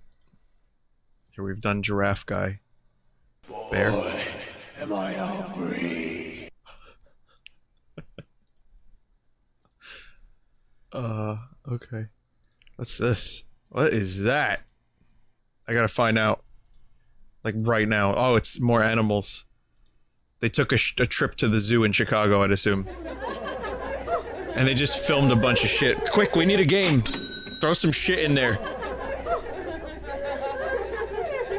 S1: Here we've done giraffe guy. Bear.
S6: Boy, am I hungry.
S1: Okay. What's this? What is that? I gotta find out. Like right now. Oh, it's more animals. They took a trip to the zoo in Chicago, I'd assume. And they just filmed a bunch of shit. Quick, we need a game. Throw some shit in there.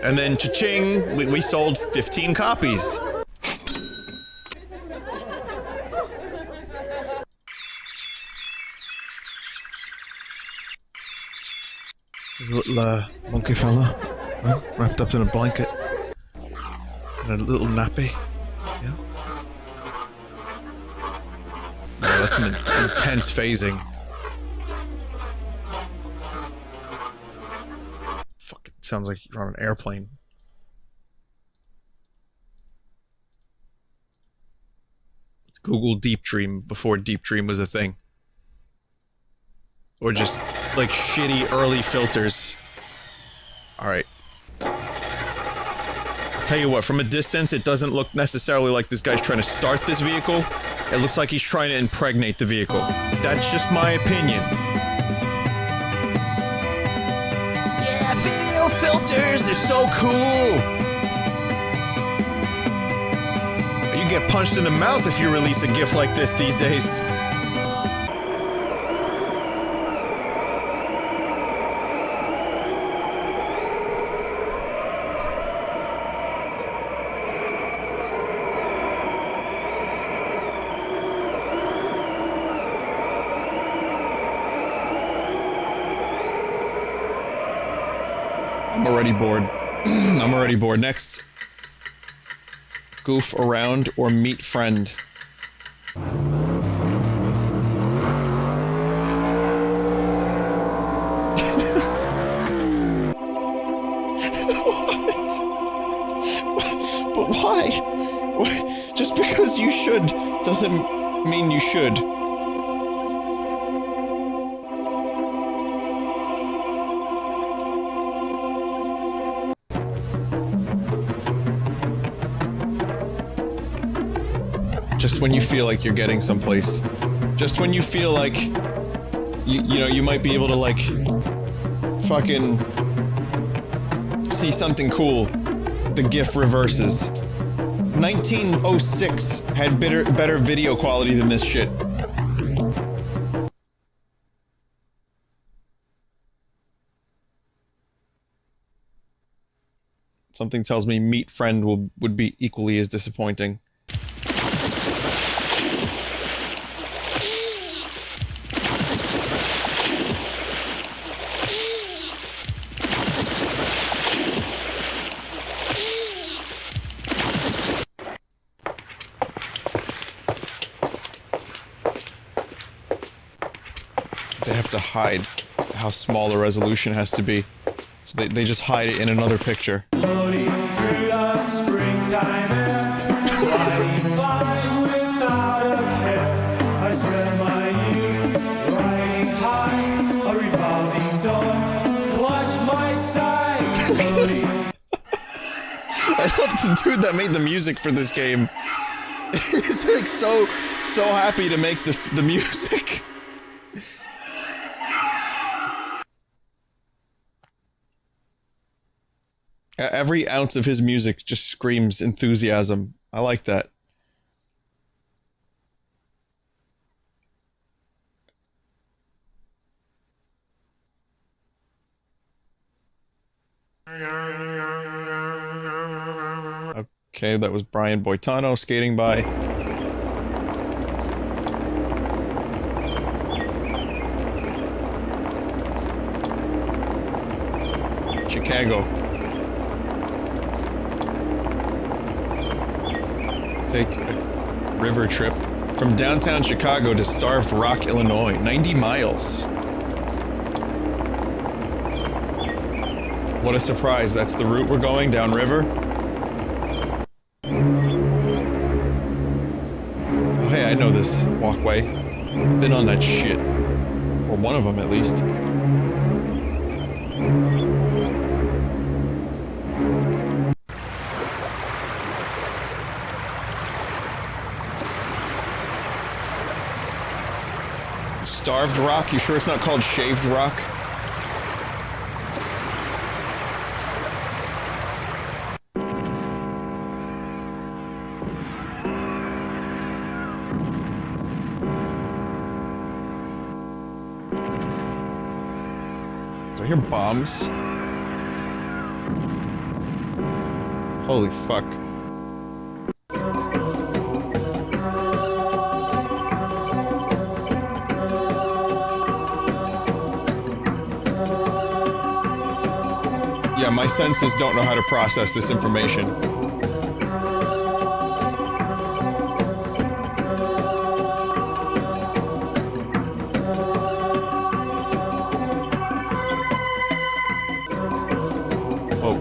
S1: And then, cha-ching, we sold 15 copies. There's a little, monkey fella, wrapped up in a blanket. And a little nappy. Yeah. Oh, that's an intense phasing. Fucking sounds like you're on an airplane. Let's Google Deep Dream before Deep Dream was a thing. Or just, like, shitty early filters. Alright. I'll tell you what, from a distance, it doesn't look necessarily like this guy's trying to start this vehicle. It looks like he's trying to impregnate the vehicle. That's just my opinion. Yeah, video filters, they're so cool! You get punched in the mouth if you release a GIF like this these days. I'm already bored. I'm already bored. Next. Goof around or meet friend. But why? Just because you should doesn't mean you should. Just when you feel like you're getting someplace. Just when you feel like you know, you might be able to, like, fucking see something cool. The GIF reverses. 1906 had better video quality than this shit. Something tells me meet friend would be equally as disappointing. They have to hide how small the resolution has to be. So they just hide it in another picture.
S6: Floating through the springtime air, flying by without a care. I spend my youth riding high, a revolving door, clutch my side.
S1: I love the dude that made the music for this game. He's like so happy to make the music. Every ounce of his music just screams enthusiasm. I like that. Okay, that was Brian Boitano skating by. Chicago. Take a river trip from downtown Chicago to Starved Rock, Illinois. 90 miles. What a surprise. That's the route we're going, downriver. Oh, hey, I know this walkway. I've been on that shit. Or one of them, at least. Starved Rock? You sure it's not called Shaved Rock? Do I hear bombs? Holy fuck. Yeah, my senses don't know how to process this information. Oh.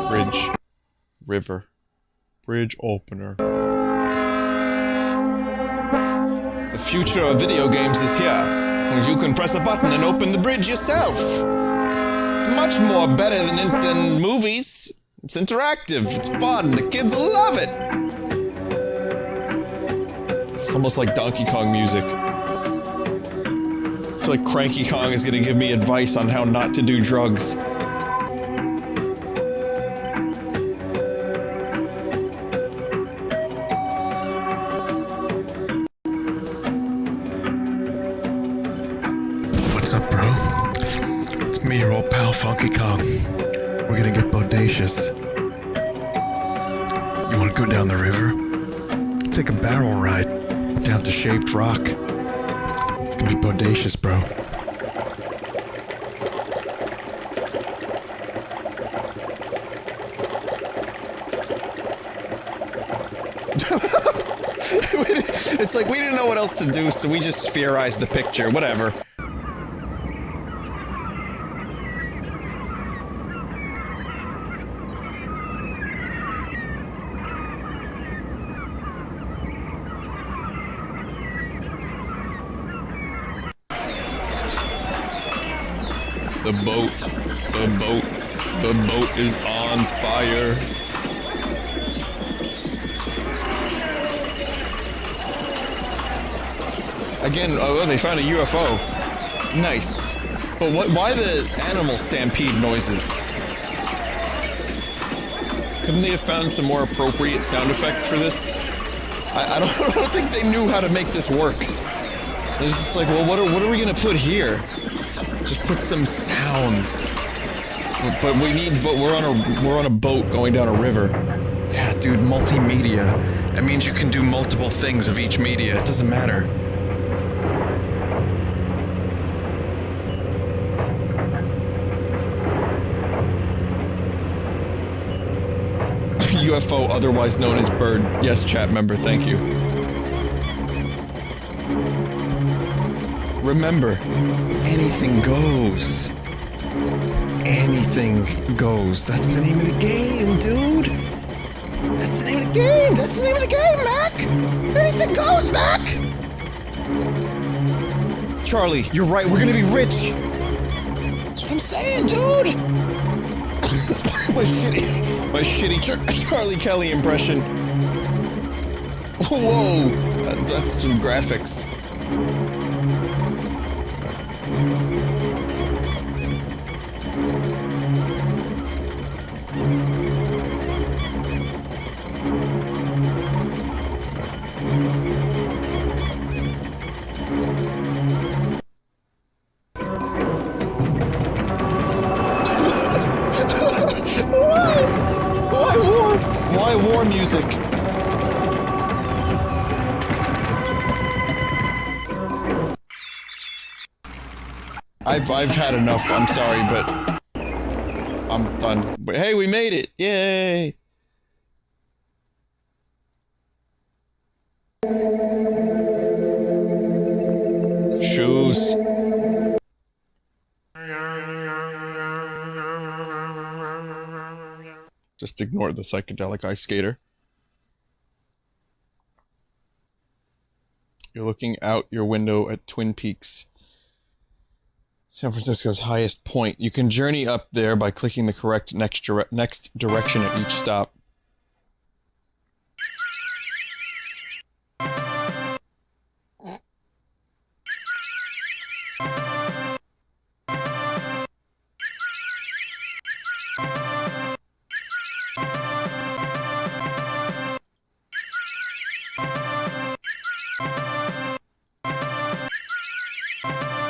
S1: Bridge. River. Bridge opener. The future of video games is here. You can press a button and open the bridge yourself. It's much more better than movies. It's interactive, it's fun, the kids will love it. It's almost like Donkey Kong music. I feel like Cranky Kong is gonna give me advice on how not to do drugs. What's up, bro? It's me, your old pal, Funky Kong. We're gonna get bodacious. You wanna go down the river? Take a barrel ride down to Shaved Rock. It's gonna be bodacious, bro. It's like we didn't know what else to do, so we just spherized the picture. Whatever. The boat is on fire. Again, oh, they found a UFO. Nice. But why the animal stampede noises? Couldn't they have found some more appropriate sound effects for this? I don't think they knew how to make this work. They're just like, well, what are we gonna put here? Just put some sounds. But we're on a boat going down a river. Yeah, dude, multimedia. That means you can do multiple things of each media. It doesn't matter. UFO, otherwise known as bird. Yes, chat member, thank you. Remember, anything goes. Anything goes. That's the name of the game, dude. That's the name of the game. That's the name of the game, Mac. Anything goes, Mac. Charlie, you're right. We're gonna be rich. That's what I'm saying, dude. That's my shitty Charlie Kelly impression. Whoa, that's some graphics. Why war music? I've had enough. I'm sorry, but I'm done. But hey, we made it! Yay! Shoes. Just ignore the psychedelic ice skater. You're looking out your window at Twin Peaks, San Francisco's highest point. You can journey up there by clicking the correct next direction at each stop.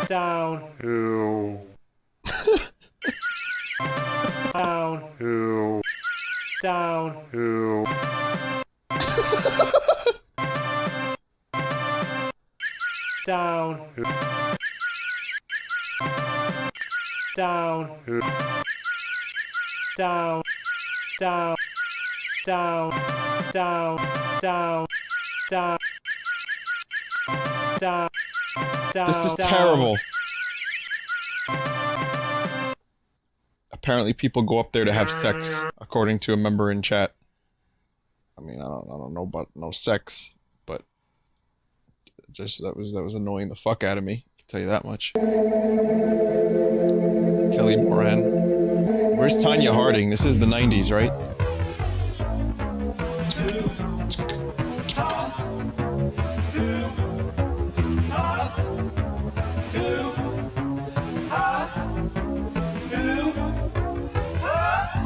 S4: Downhill. Downhill. Downhill. Downhill. Downhill. Down. Down. Down. Down. Down. Down. Down.
S1: This is terrible. Apparently people go up there to have sex, according to a member in chat. I mean, I don't know about no sex, but just that was annoying the fuck out of me. I can tell you that much. Kelly Moran. Where's Tanya Harding? This is the 90s, right?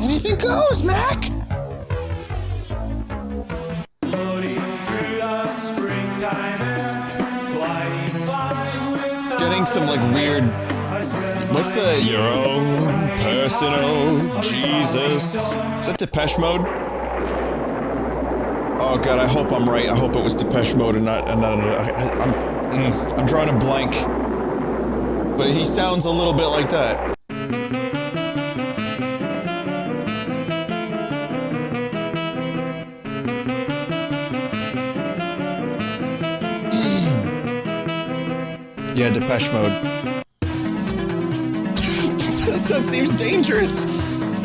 S1: Anything goes, Mac! Getting some, like, weird... What's the... Your own personal Jesus? Is that Depeche Mode? Oh god, I hope I'm right. I hope it was Depeche Mode and not... I'm drawing a blank. But he sounds a little bit like that. Yeah, Depeche Mode. That seems dangerous.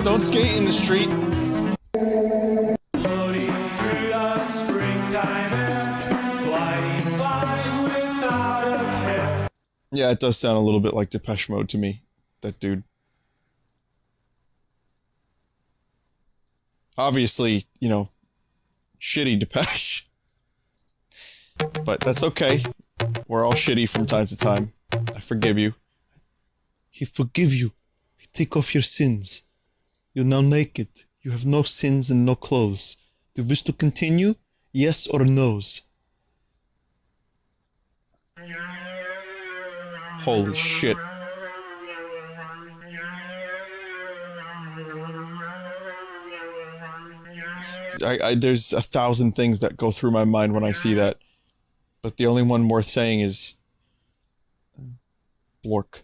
S1: Don't skate in the street. Yeah, it does sound a little bit like Depeche Mode to me. That dude. Obviously, you know, shitty Depeche. But that's okay. We're all shitty from time to time. I forgive you. He forgive you. He take off your sins. You're now naked. You have no sins and no clothes. Do you wish to continue? Yes or no's? Holy shit. There's 1,000 things that go through my mind when I see that. But the only one worth saying is... Blork.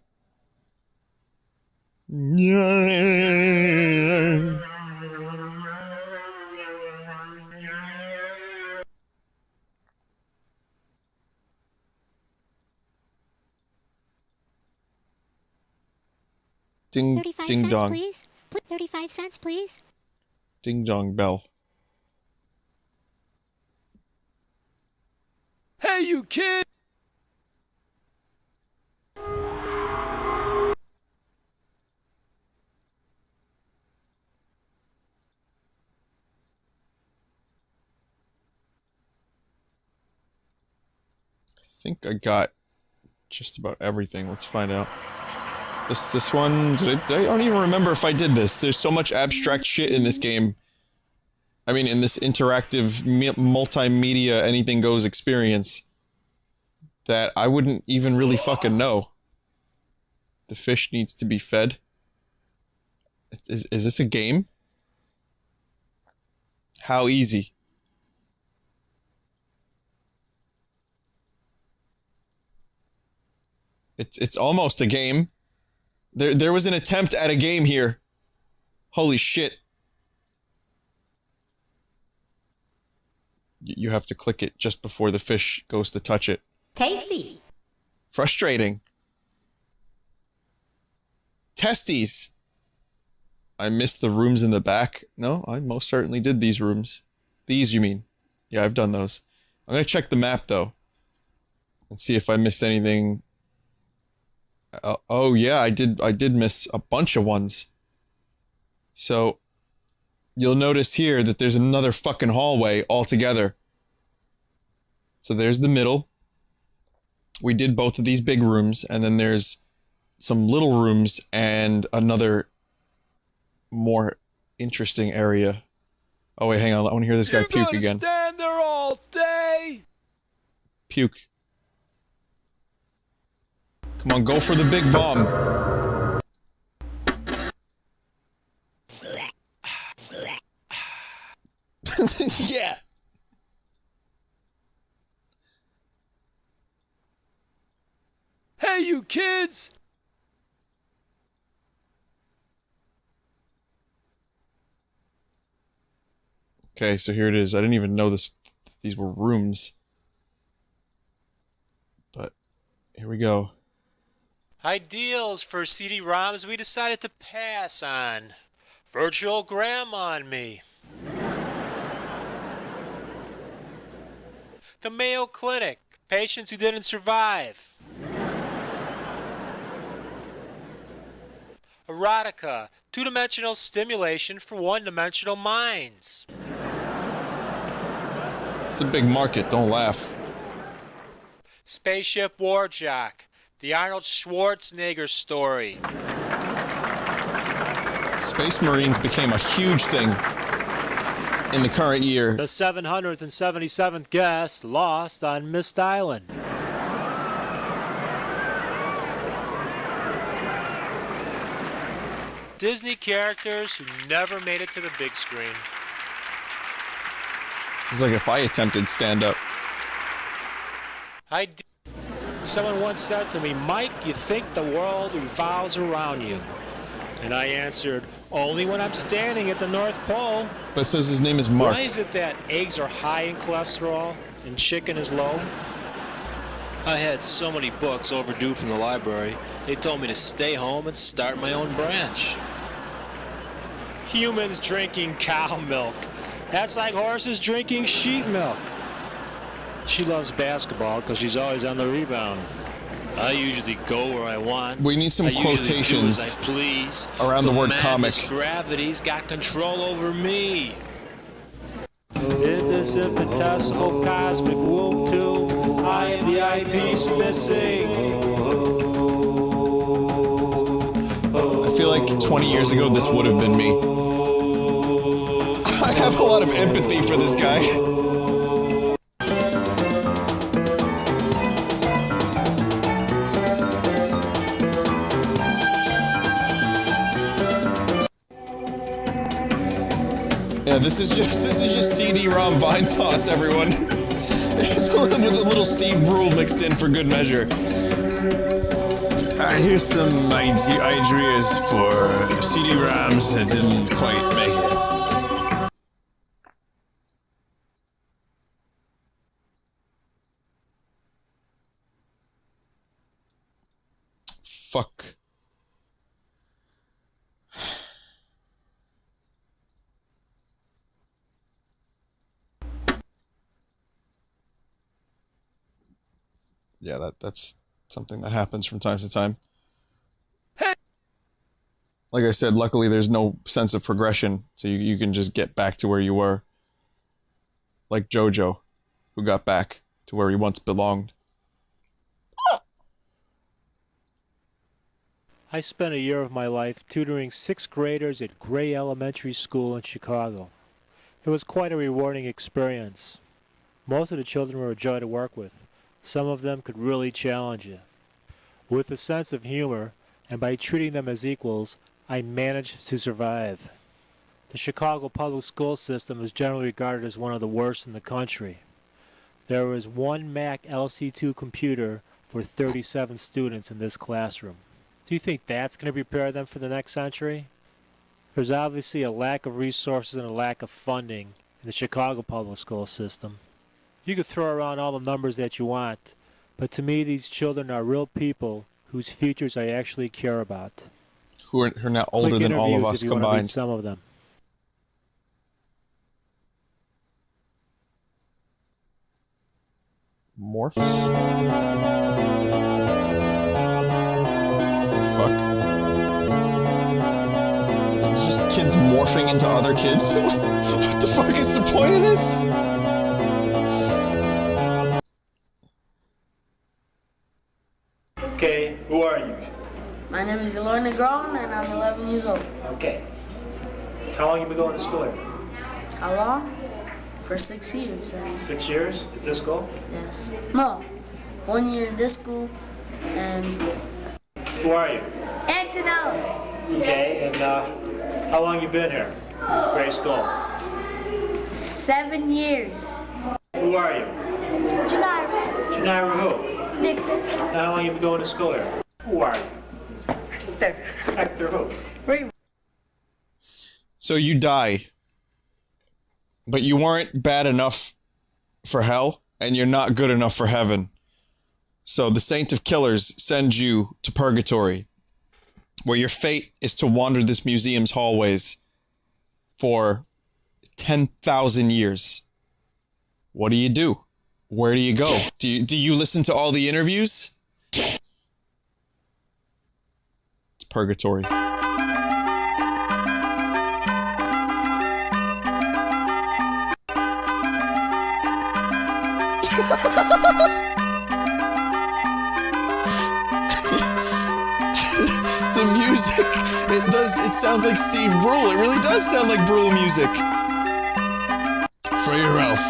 S1: Ding,
S3: 35
S1: ding
S3: cents,
S1: dong.
S3: please. 35 cents, please.
S1: Ding dong bell.
S2: Hey, you kid!
S1: I think I got just about everything. Let's find out. This one, I don't even remember if I did this. There's so much abstract shit in this game. I mean, in this interactive multimedia anything goes experience that I wouldn't even really fucking know. The fish needs to be fed. Is this a game? How easy? It's almost a game. There was an attempt at a game here. Holy shit. you have to click it just before the fish goes to touch it.
S3: Tasty.
S1: Frustrating. Testes. I missed the rooms in the back. No, I most certainly did these rooms. These, you mean? Yeah, I've done those. I'm gonna check the map, though. And see if I missed anything. Oh, yeah, I did miss a bunch of ones. So, you'll notice here that there's another fucking hallway altogether. So there's the middle. We did both of these big rooms, and then there's some little rooms and another more interesting area. Oh wait, hang on, I want to hear this guy puke again.
S2: You're gonna stand there all day?
S1: Puke. Come on, go for the big vom. Yeah.
S2: Hey, you kids!
S1: Okay, so here it is. I didn't even know these were rooms. But here we go.
S7: Ideals for CD-ROMs we decided to pass on. Virtual Grandma on me. The Mayo Clinic. Patients who didn't survive. Erotica. Two-dimensional stimulation for one-dimensional minds.
S1: It's a big market, don't laugh.
S7: Spaceship Warjock. The Arnold Schwarzenegger story.
S1: Space Marines became a huge thing in the current year.
S7: The 777th guest lost on Mist Island. Disney characters who never made it to the big screen.
S1: It's like if I attempted stand-up.
S7: Someone once said to me, Mike, you think the world revolves around you. And I answered, only when I'm standing at the North Pole.
S1: But it says his name is Mark.
S7: Why is it that eggs are high in cholesterol and chicken is low? I had so many books overdue from the library, they told me to stay home and start my own branch. Humans drinking cow milk. That's like horses drinking sheep milk. She loves basketball because she's always on the rebound. I usually go where I want.
S1: We need some quotations
S7: as I please.
S1: around the word comic.
S7: Gravity's got control over me. In this infinitesimal cosmic womb tube, I am the eyepiece missing.
S1: I feel like 20 years ago this would have been me. I have a lot of empathy for this guy. Yeah, this is just CD-ROM Vinesauce, everyone. It's with a little Steve Brule mixed in for good measure. Here's some ideas for CD-ROMs that didn't quite make it. Fuck. Yeah, that's something that happens from time to time. Like I said, luckily there's no sense of progression, so you can just get back to where you were. Like JoJo, who got back to where he once belonged.
S8: I spent a year of my life tutoring 6th graders at Gray Elementary School in Chicago. It was quite a rewarding experience. Most of the children were a joy to work with. Some of them could really challenge you. With a sense of humor, and by treating them as equals, I managed to survive. The Chicago public school system is generally regarded as one of the worst in the country. There was one Mac LC2 computer for 37 students in this classroom. Do you think that's going to prepare them for the next century? There's obviously a lack of resources and a lack of funding in the Chicago public school system. You could throw around all the numbers that you want, but to me these children are real people whose futures I actually care about.
S1: Who are now older
S8: Click
S1: than all of
S8: interviews
S1: us
S8: if you want to read
S1: combined.
S8: some of them.
S1: Morphs? The fuck? Is this just kids morphing into other kids? What the fuck is the point of this?
S9: Okay, who are you?
S10: My name is Elor Negron and I'm 11 years old.
S9: Okay. How long you been going to school here?
S10: How long? For 6 years.
S9: 6 years at this school?
S10: Yes. No. 1 year in this school and...
S9: Who are you?
S10: Antonelli!
S9: Okay, and how long you been here? Grade school?
S10: 7 years.
S9: Who are you?
S10: Janira.
S9: Janira who?
S10: Dixon.
S9: How long you been going to school here? Who are you?
S10: Hector.
S9: Hector who?
S10: Reed.
S1: So you die, but you weren't bad enough for hell, and you're not good enough for heaven. So the Saint of Killers sends you to purgatory, where your fate is to wander this museum's hallways for 10,000 years. What do you do? Where do you go? Do you listen to all the interviews? It's purgatory. The music, it sounds like Steve Brule. It really does sound like Brule music. Free Ralph.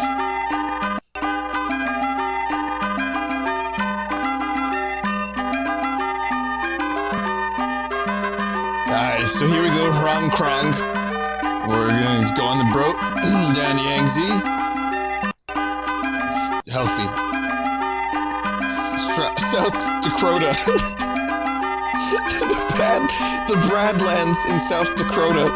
S1: Alright, so here we go, Hrong Krong. We're gonna go on the boat down Yangtze. It's healthy. South Dakota. the Bradlands in South Dakota.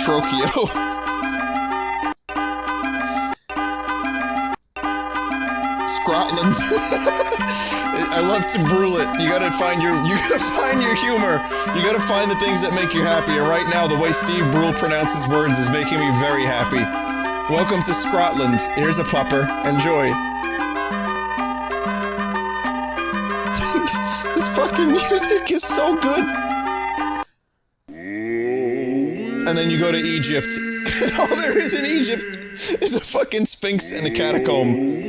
S1: Trokio. Scotland. I love to brule it. You gotta find your humor. You gotta find the things that make you happy. And right now, the way Steve Brule pronounces words is making me very happy. Welcome to Scotland. Here's a pupper. Enjoy. This fucking music is so good. And then you go to Egypt. And all there is in Egypt is a fucking sphinx and a catacomb.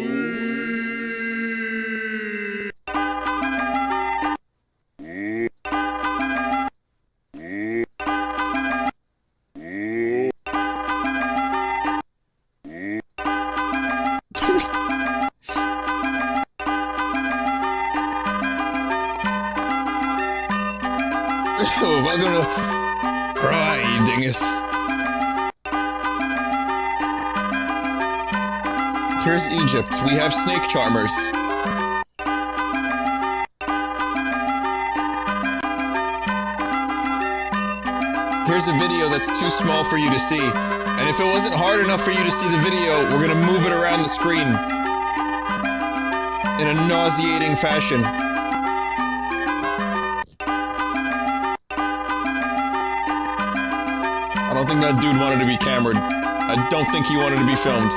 S1: Welcome to... Right, you dingus. Here's Egypt. We have snake charmers. Here's a video that's too small for you to see. And if it wasn't hard enough for you to see the video, we're gonna move it around the screen in a nauseating fashion. I don't think that dude wanted to be cameraed. I don't think he wanted to be filmed.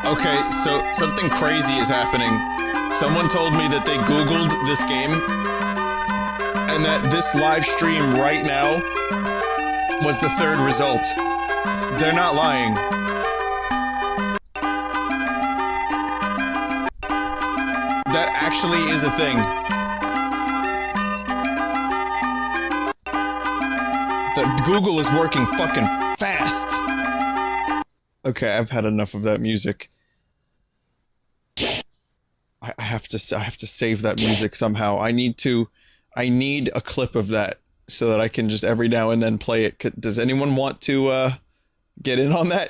S1: Okay, so something crazy is happening. Someone told me that they Googled this game and that this live stream right now was the third result. They're not lying. That actually is a thing. Google is working fucking fast. Okay, I've had enough of that music. I have to save that music somehow. I need a clip of that so that I can just every now and then play it. Does anyone want to get in on that?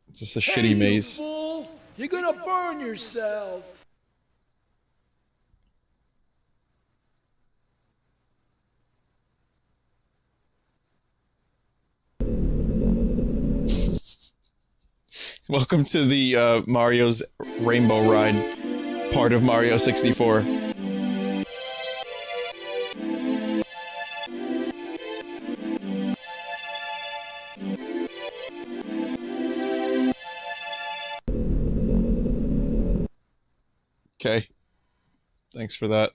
S1: It's just a shitty maze.
S2: Fool! You're gonna burn yourself.
S1: Welcome to the Mario's Rainbow Ride, part of Mario 64. Okay. Thanks for that.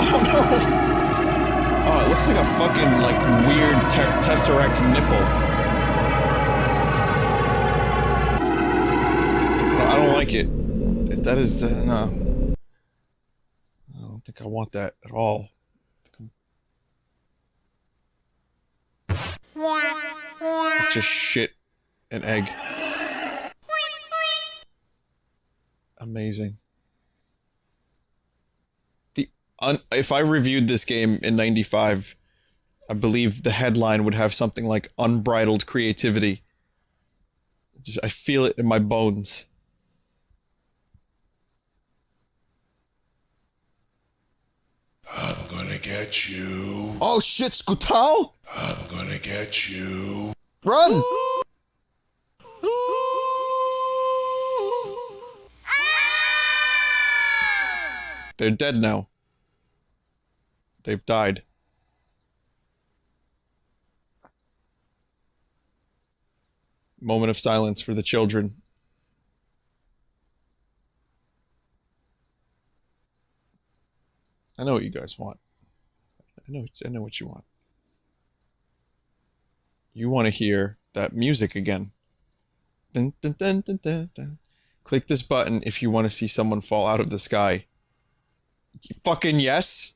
S1: Oh no! Oh, it looks like a fucking, like, weird Tesseract nipple. No, I don't like it. That is the... no. I don't think I want that at all. It's just shit and egg. Amazing. If I reviewed this game in '95, I believe the headline would have something like "Unbridled Creativity." I feel it in my bones.
S11: I'm gonna get you.
S1: Oh shit, Skutal!
S11: I'm gonna get you.
S1: Run! They're dead now. They've died. Moment of silence for the children. I know what you guys want. I know what you want. You want to hear that music again. Dun, dun, dun, dun, dun, dun. Click this button if you want to see someone fall out of the sky. Fucking yes.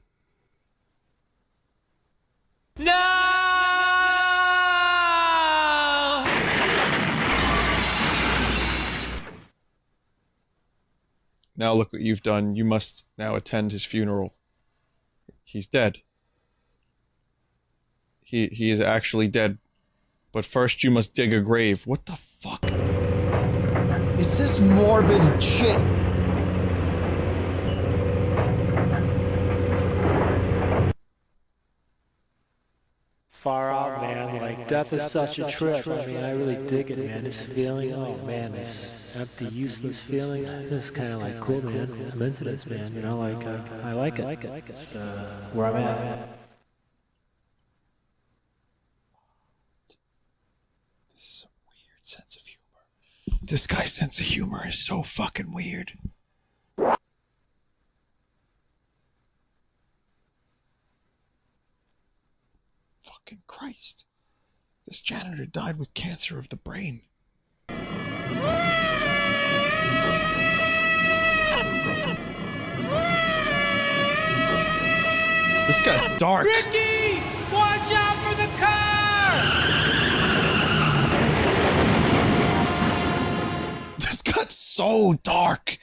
S7: No!
S1: Now look what you've done. You must now attend his funeral. He's dead. He is actually dead. But first you must dig a grave. What the fuck? Is this morbid shit?
S8: Far out, man. Like, death is such a trip. I mean, I really dig it, man. This feeling, oh man, this empty, useless feeling. This is kind of like cool, man. I'm into this, man. You know, like, I like it. It's where I'm at.
S1: This is a weird sense of humor. This guy's sense of humor is so fucking weird. Fucking Christ. This janitor died with cancer of the brain. This got dark.
S7: Ricky! Watch out for the car!
S1: This got so dark.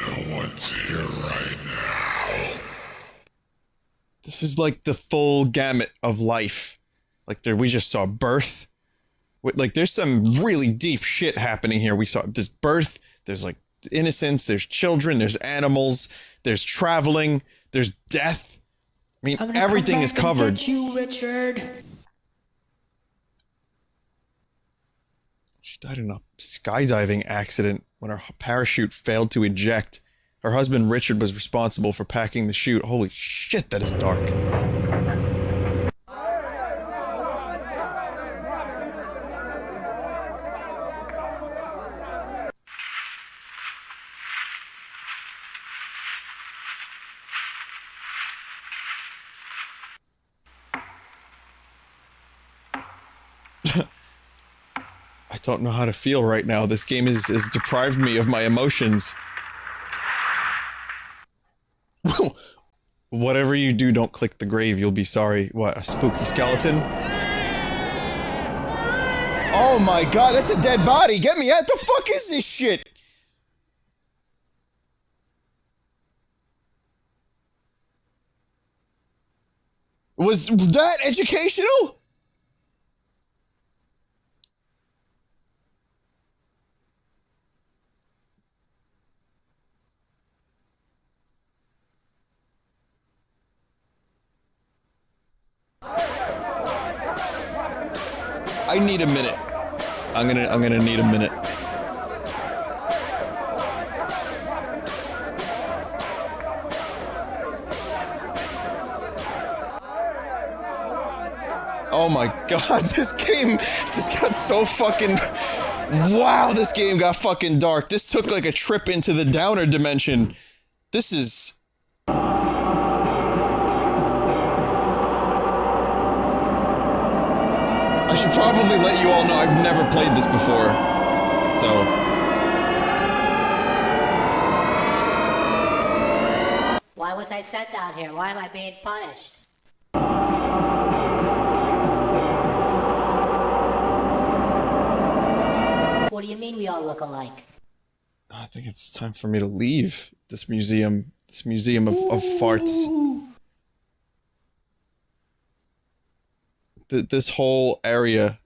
S11: No one's here right now.
S1: This is like the full gamut of life. Like we just saw birth. Like there's some really deep shit happening here. We saw this birth. There's like innocence. There's children. There's animals. There's traveling. There's death. I mean, everything is covered.
S5: Get you, Richard.
S1: She died in a skydiving accident when her parachute failed to eject. Her husband Richard was responsible for packing the chute. Holy shit, that is dark. don't know how to feel right now. This game has deprived me of my emotions. Whatever you do, don't click the grave. You'll be sorry. What, a spooky skeleton? Oh my god, that's a dead body! Get me out! The fuck is this shit? Was that educational? I need a minute. I'm gonna need a minute. Oh my god, this game just got so fucking... Wow, this game got fucking dark. This took like a trip into the downer dimension. This is... I should probably let you all know I've never played this before, so...
S3: Why was I sent out here? Why am I being punished? What do you mean we all look alike?
S1: I think it's time for me to leave this museum. This museum of farts. This whole area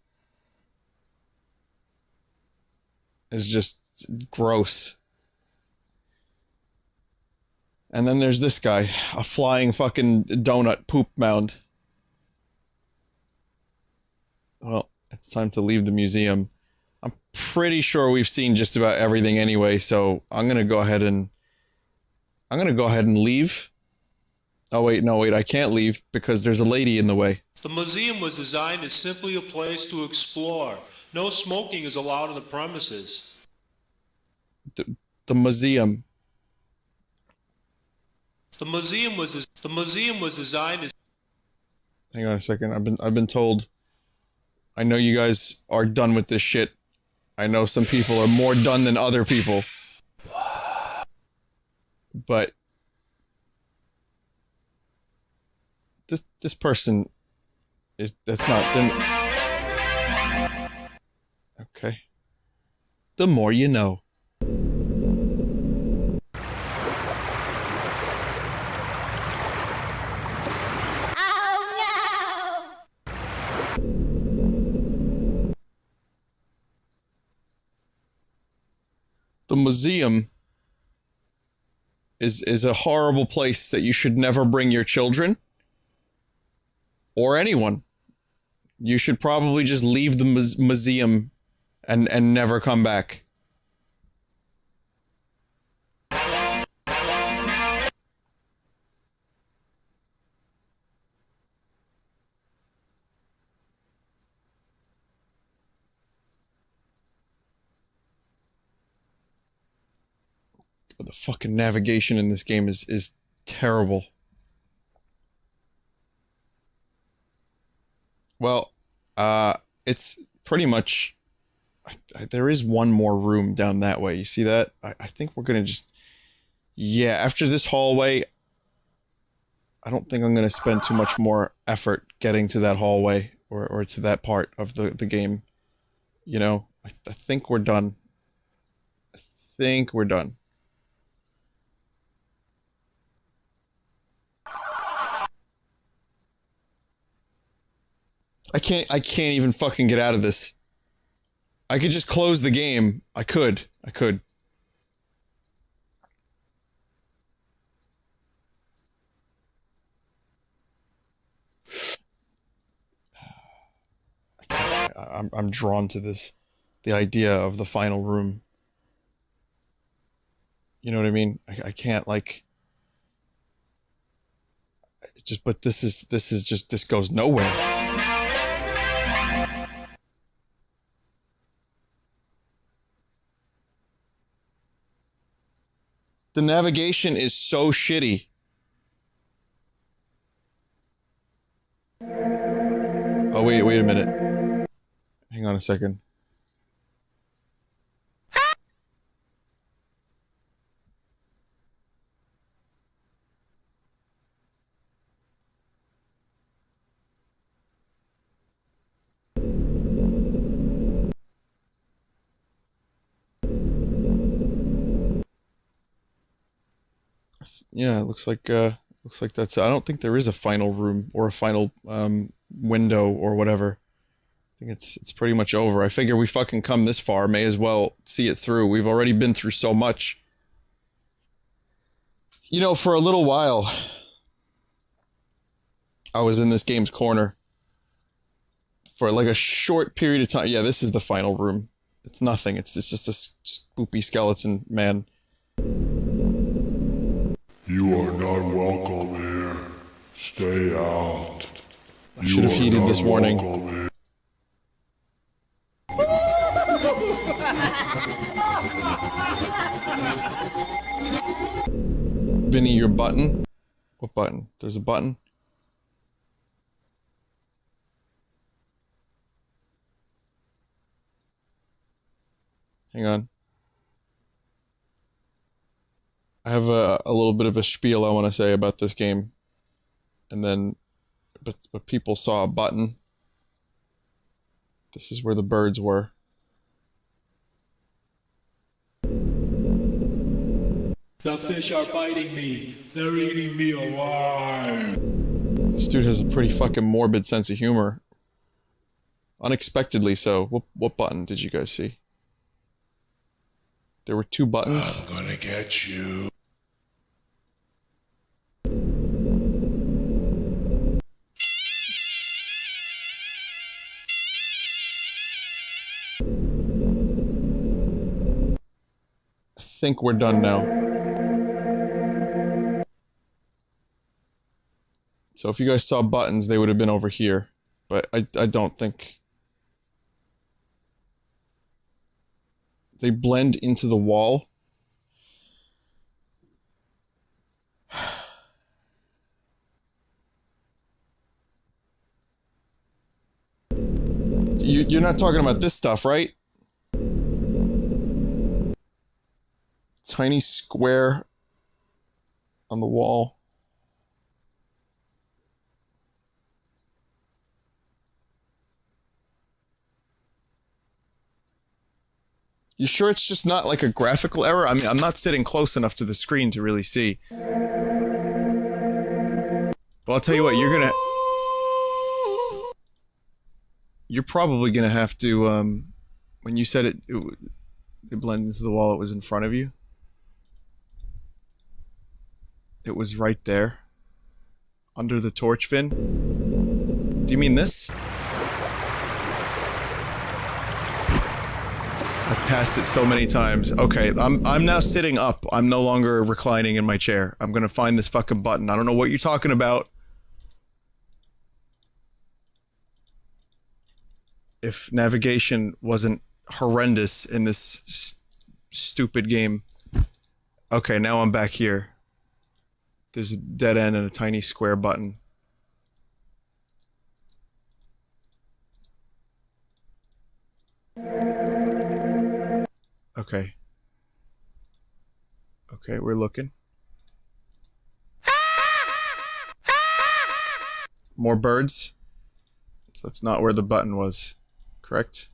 S1: is just gross. And then there's this guy, a flying fucking donut poop mound. Well, it's time to leave the museum. I'm pretty sure we've seen just about everything anyway, so I'm gonna go ahead and leave. Oh wait, no wait, I can't leave because there's a lady in the way.
S7: The museum was designed as simply a place to explore. No smoking is allowed on the premises.
S1: The museum.
S7: The museum was designed as...
S1: Hang on a second. I've been told. I know you guys are done with this shit. I know some people are more done than other people. But this person that's not them. Okay. The more you know. The museum is a horrible place that you should never bring your children or anyone. You should probably just leave the museum and never come back. The fucking navigation in this game is terrible. Well, it's pretty much... there is one more room down that way. You see that? I think we're gonna just... Yeah, after this hallway, I don't think I'm gonna spend too much more effort getting to that hallway or to that part of the game. You know, I think we're done. I think we're done. I can't even fucking get out of this. I could just close the game. I could. I can't. I'm drawn to this. The idea of the final room. You know what I mean? I can't, like... But this goes nowhere. The navigation is so shitty. Oh, wait a minute. Hang on a second. Yeah, it looks like that's. I don't think there is a final room or a final window or whatever. I think it's pretty much over. I figure we fucking come this far, may as well see it through. We've already been through so much. You know, for a little while, I was in this game's corner for like a short period of time. Yeah, this is the final room. It's nothing. It's just a spoopy skeleton man.
S11: You are not welcome here. Stay out.
S1: I should have heeded this warning. Vinny, your button? What button? There's a button? Hang on. I have a little bit of a spiel I want to say about this game. And then, but people saw a button. This is where the birds were.
S6: The fish are biting me. They're eating me alive.
S1: This dude has a pretty fucking morbid sense of humor. Unexpectedly so. What button did you guys see? There were 2 buttons.
S11: I'm gonna get you.
S1: I think we're done now. So if you guys saw buttons, they would have been over here. But I don't think... They blend into the wall. You're not talking about this stuff, right? Tiny square on the wall. You sure it's just not like a graphical error? I mean, I'm not sitting close enough to the screen to really see. Well, I'll tell you what, you're probably gonna have to, when you said it blended into the wall, it was in front of you. It was right there. Under the torch, Vin. Do you mean this? I've passed it so many times. Okay, I'm now sitting up. I'm no longer reclining in my chair. I'm gonna find this fucking button. I don't know what you're talking about. If navigation wasn't horrendous in this stupid game. Okay, now I'm back here. There's a dead end and a tiny square button. Okay. Okay, we're looking. More birds. So that's not where the button was, correct?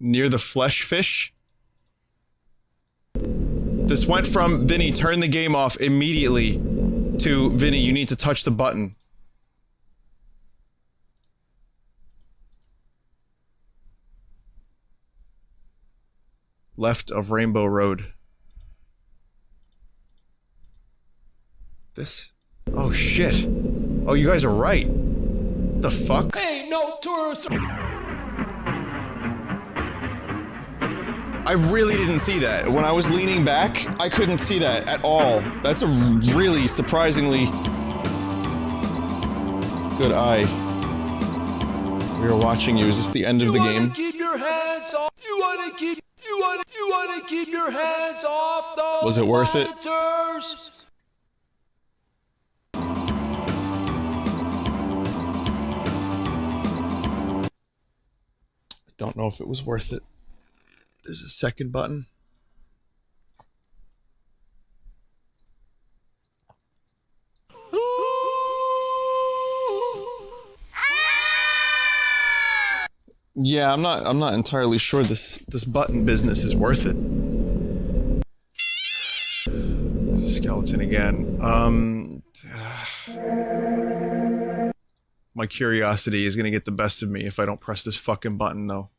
S1: Near the flesh fish? This went from Vinny, turn the game off immediately to Vinny, you need to touch the button. Left of Rainbow Road. This? Oh shit. Oh, you guys are right. The fuck?
S6: Hey, no tourists.
S1: I really didn't see that. When I was leaning back, I couldn't see that at all. That's a really surprisingly good eye. We are watching you. Is this the end of the game?
S6: Keep your hands off. You wanna keep your hands off those
S1: Was it worth it?
S6: monitors.
S1: I don't know if it was worth it. There's a second button. Yeah, I'm not entirely sure this button business is worth it. Skeleton again. My curiosity is gonna get the best of me if I don't press this fucking button, though.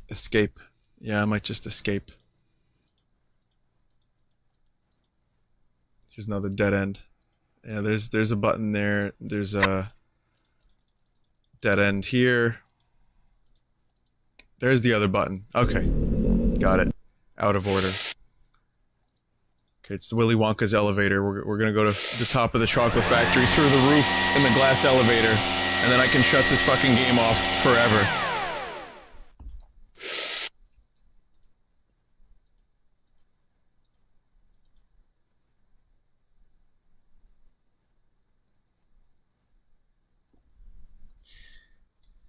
S1: Escape. Yeah, I might just escape. There's another dead end. Yeah, there's a button there. There's a dead end here. There's the other button. Okay. Got it. Out of order. Okay, it's Willy Wonka's elevator. We're gonna go to the top of the chocolate factory, through the roof in the glass elevator, and then I can shut this fucking game off forever.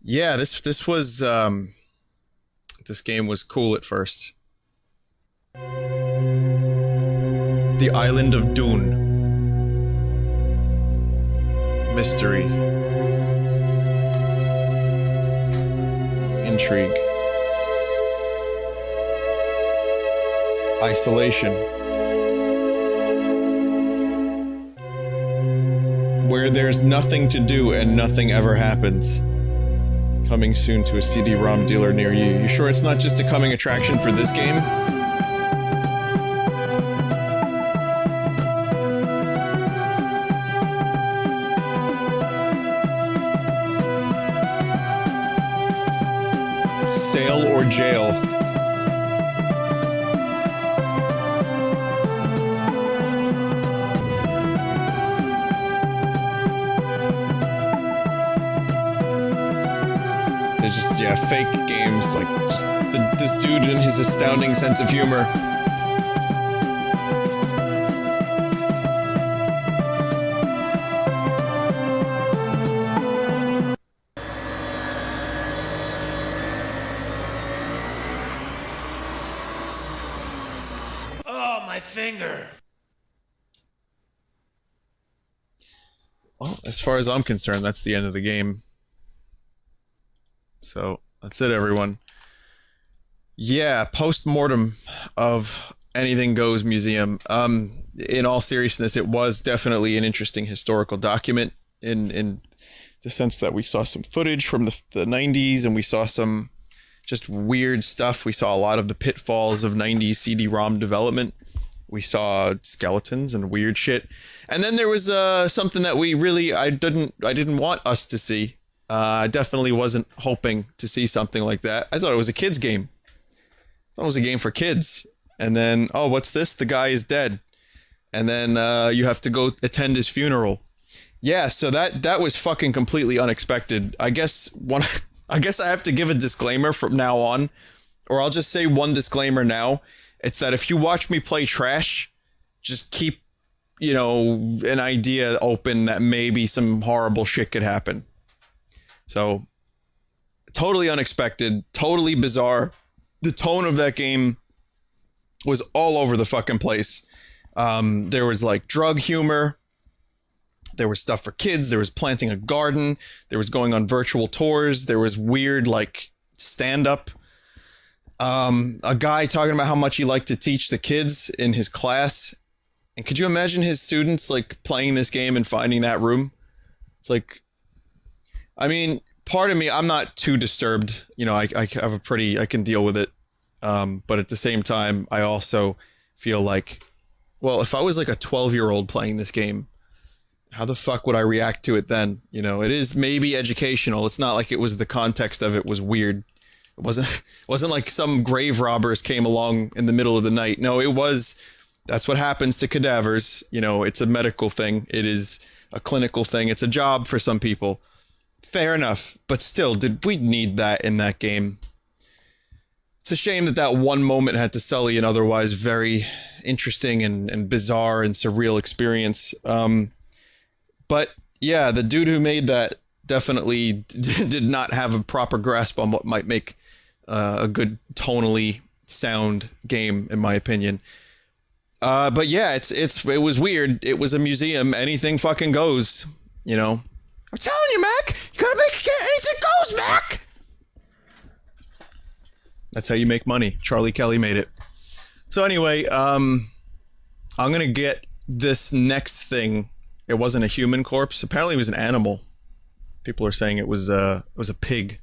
S1: Yeah, this was, this game was cool at first. The Island of Dune. Mystery. Intrigue. Isolation. Where there's nothing to do and nothing ever happens. Coming soon to a CD-ROM dealer near you. You sure it's not just a coming attraction for this game? Sale or jail? They're just, yeah, fake games, like, just this dude and his astounding sense of humor.
S7: Oh, my finger!
S1: Well, as far as I'm concerned, that's the end of the game. So, that's it, everyone. Yeah, post-mortem of Anything Goes Museum. In all seriousness, it was definitely an interesting historical document in the sense that we saw some footage from the 90s, and we saw some just weird stuff. We saw a lot of the pitfalls of 90s CD-ROM development. We saw skeletons and weird shit. And then there was something that I didn't want us to see. I definitely wasn't hoping to see something like that. I thought it was a kid's game. I thought it was a game for kids. And then, oh, what's this? The guy is dead. And then you have to go attend his funeral. Yeah, so that was fucking completely unexpected. I guess I have to give a disclaimer from now on, or I'll just say one disclaimer now. It's that if you watch me play trash, just keep, an idea open that maybe some horrible shit could happen. So, totally unexpected, totally bizarre. The tone of that game was all over the fucking place. There was like drug humor. There was stuff for kids. There was planting a garden. There was going on virtual tours. There was weird like stand-up. A guy talking about how much he liked to teach the kids in his class. And could you imagine his students like playing this game and finding that room? It's like, I mean, part of me, I'm not too disturbed. I have I can deal with it. But at the same time, I also feel like, well, if I was like a 12-year-old playing this game, how the fuck would I react to it then? It is maybe educational. It's not like it was the context of it was weird. It wasn't like some grave robbers came along in the middle of the night. No, that's what happens to cadavers. It's a medical thing. It is a clinical thing. It's a job for some people. Fair enough. But still, did we need that in that game? It's a shame that one moment had to sully an otherwise very interesting and bizarre and surreal experience. But yeah, the dude who made that definitely did not have a proper grasp on what might make a good tonally sound game, in my opinion. But yeah, it was weird. It was a museum. Anything fucking goes, you know. I'm telling you, Mac. You gotta make it anything goes, Mac. That's how you make money. Charlie Kelly made it. So anyway, I'm gonna get this next thing. It wasn't a human corpse. Apparently, it was an animal. People are saying it was a pig.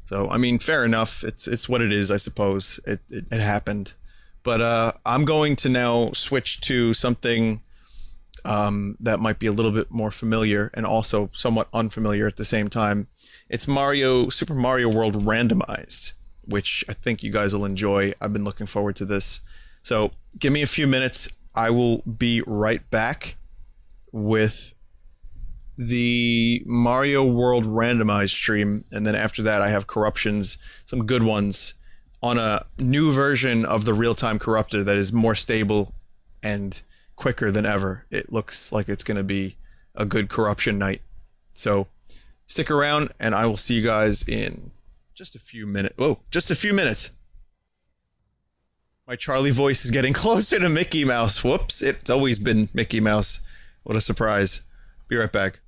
S1: So I mean, fair enough. It's what it is, I suppose. It happened. But I'm going to now switch to something that might be a little bit more familiar and also somewhat unfamiliar at the same time. It's Super Mario World Randomized, which I think you guys will enjoy. I've been looking forward to this. So give me a few minutes. I will be right back with the Mario World Randomized stream. And then after that, I have corruptions, some good ones, on a new version of the real-time corruptor that is more stable and quicker than ever. It looks like it's going to be a good corruption night. So stick around and I will see you guys in just a few minutes. Oh, just a few minutes. My Charlie voice is getting closer to Mickey Mouse. Whoops, it's always been Mickey Mouse. What a surprise. Be right back.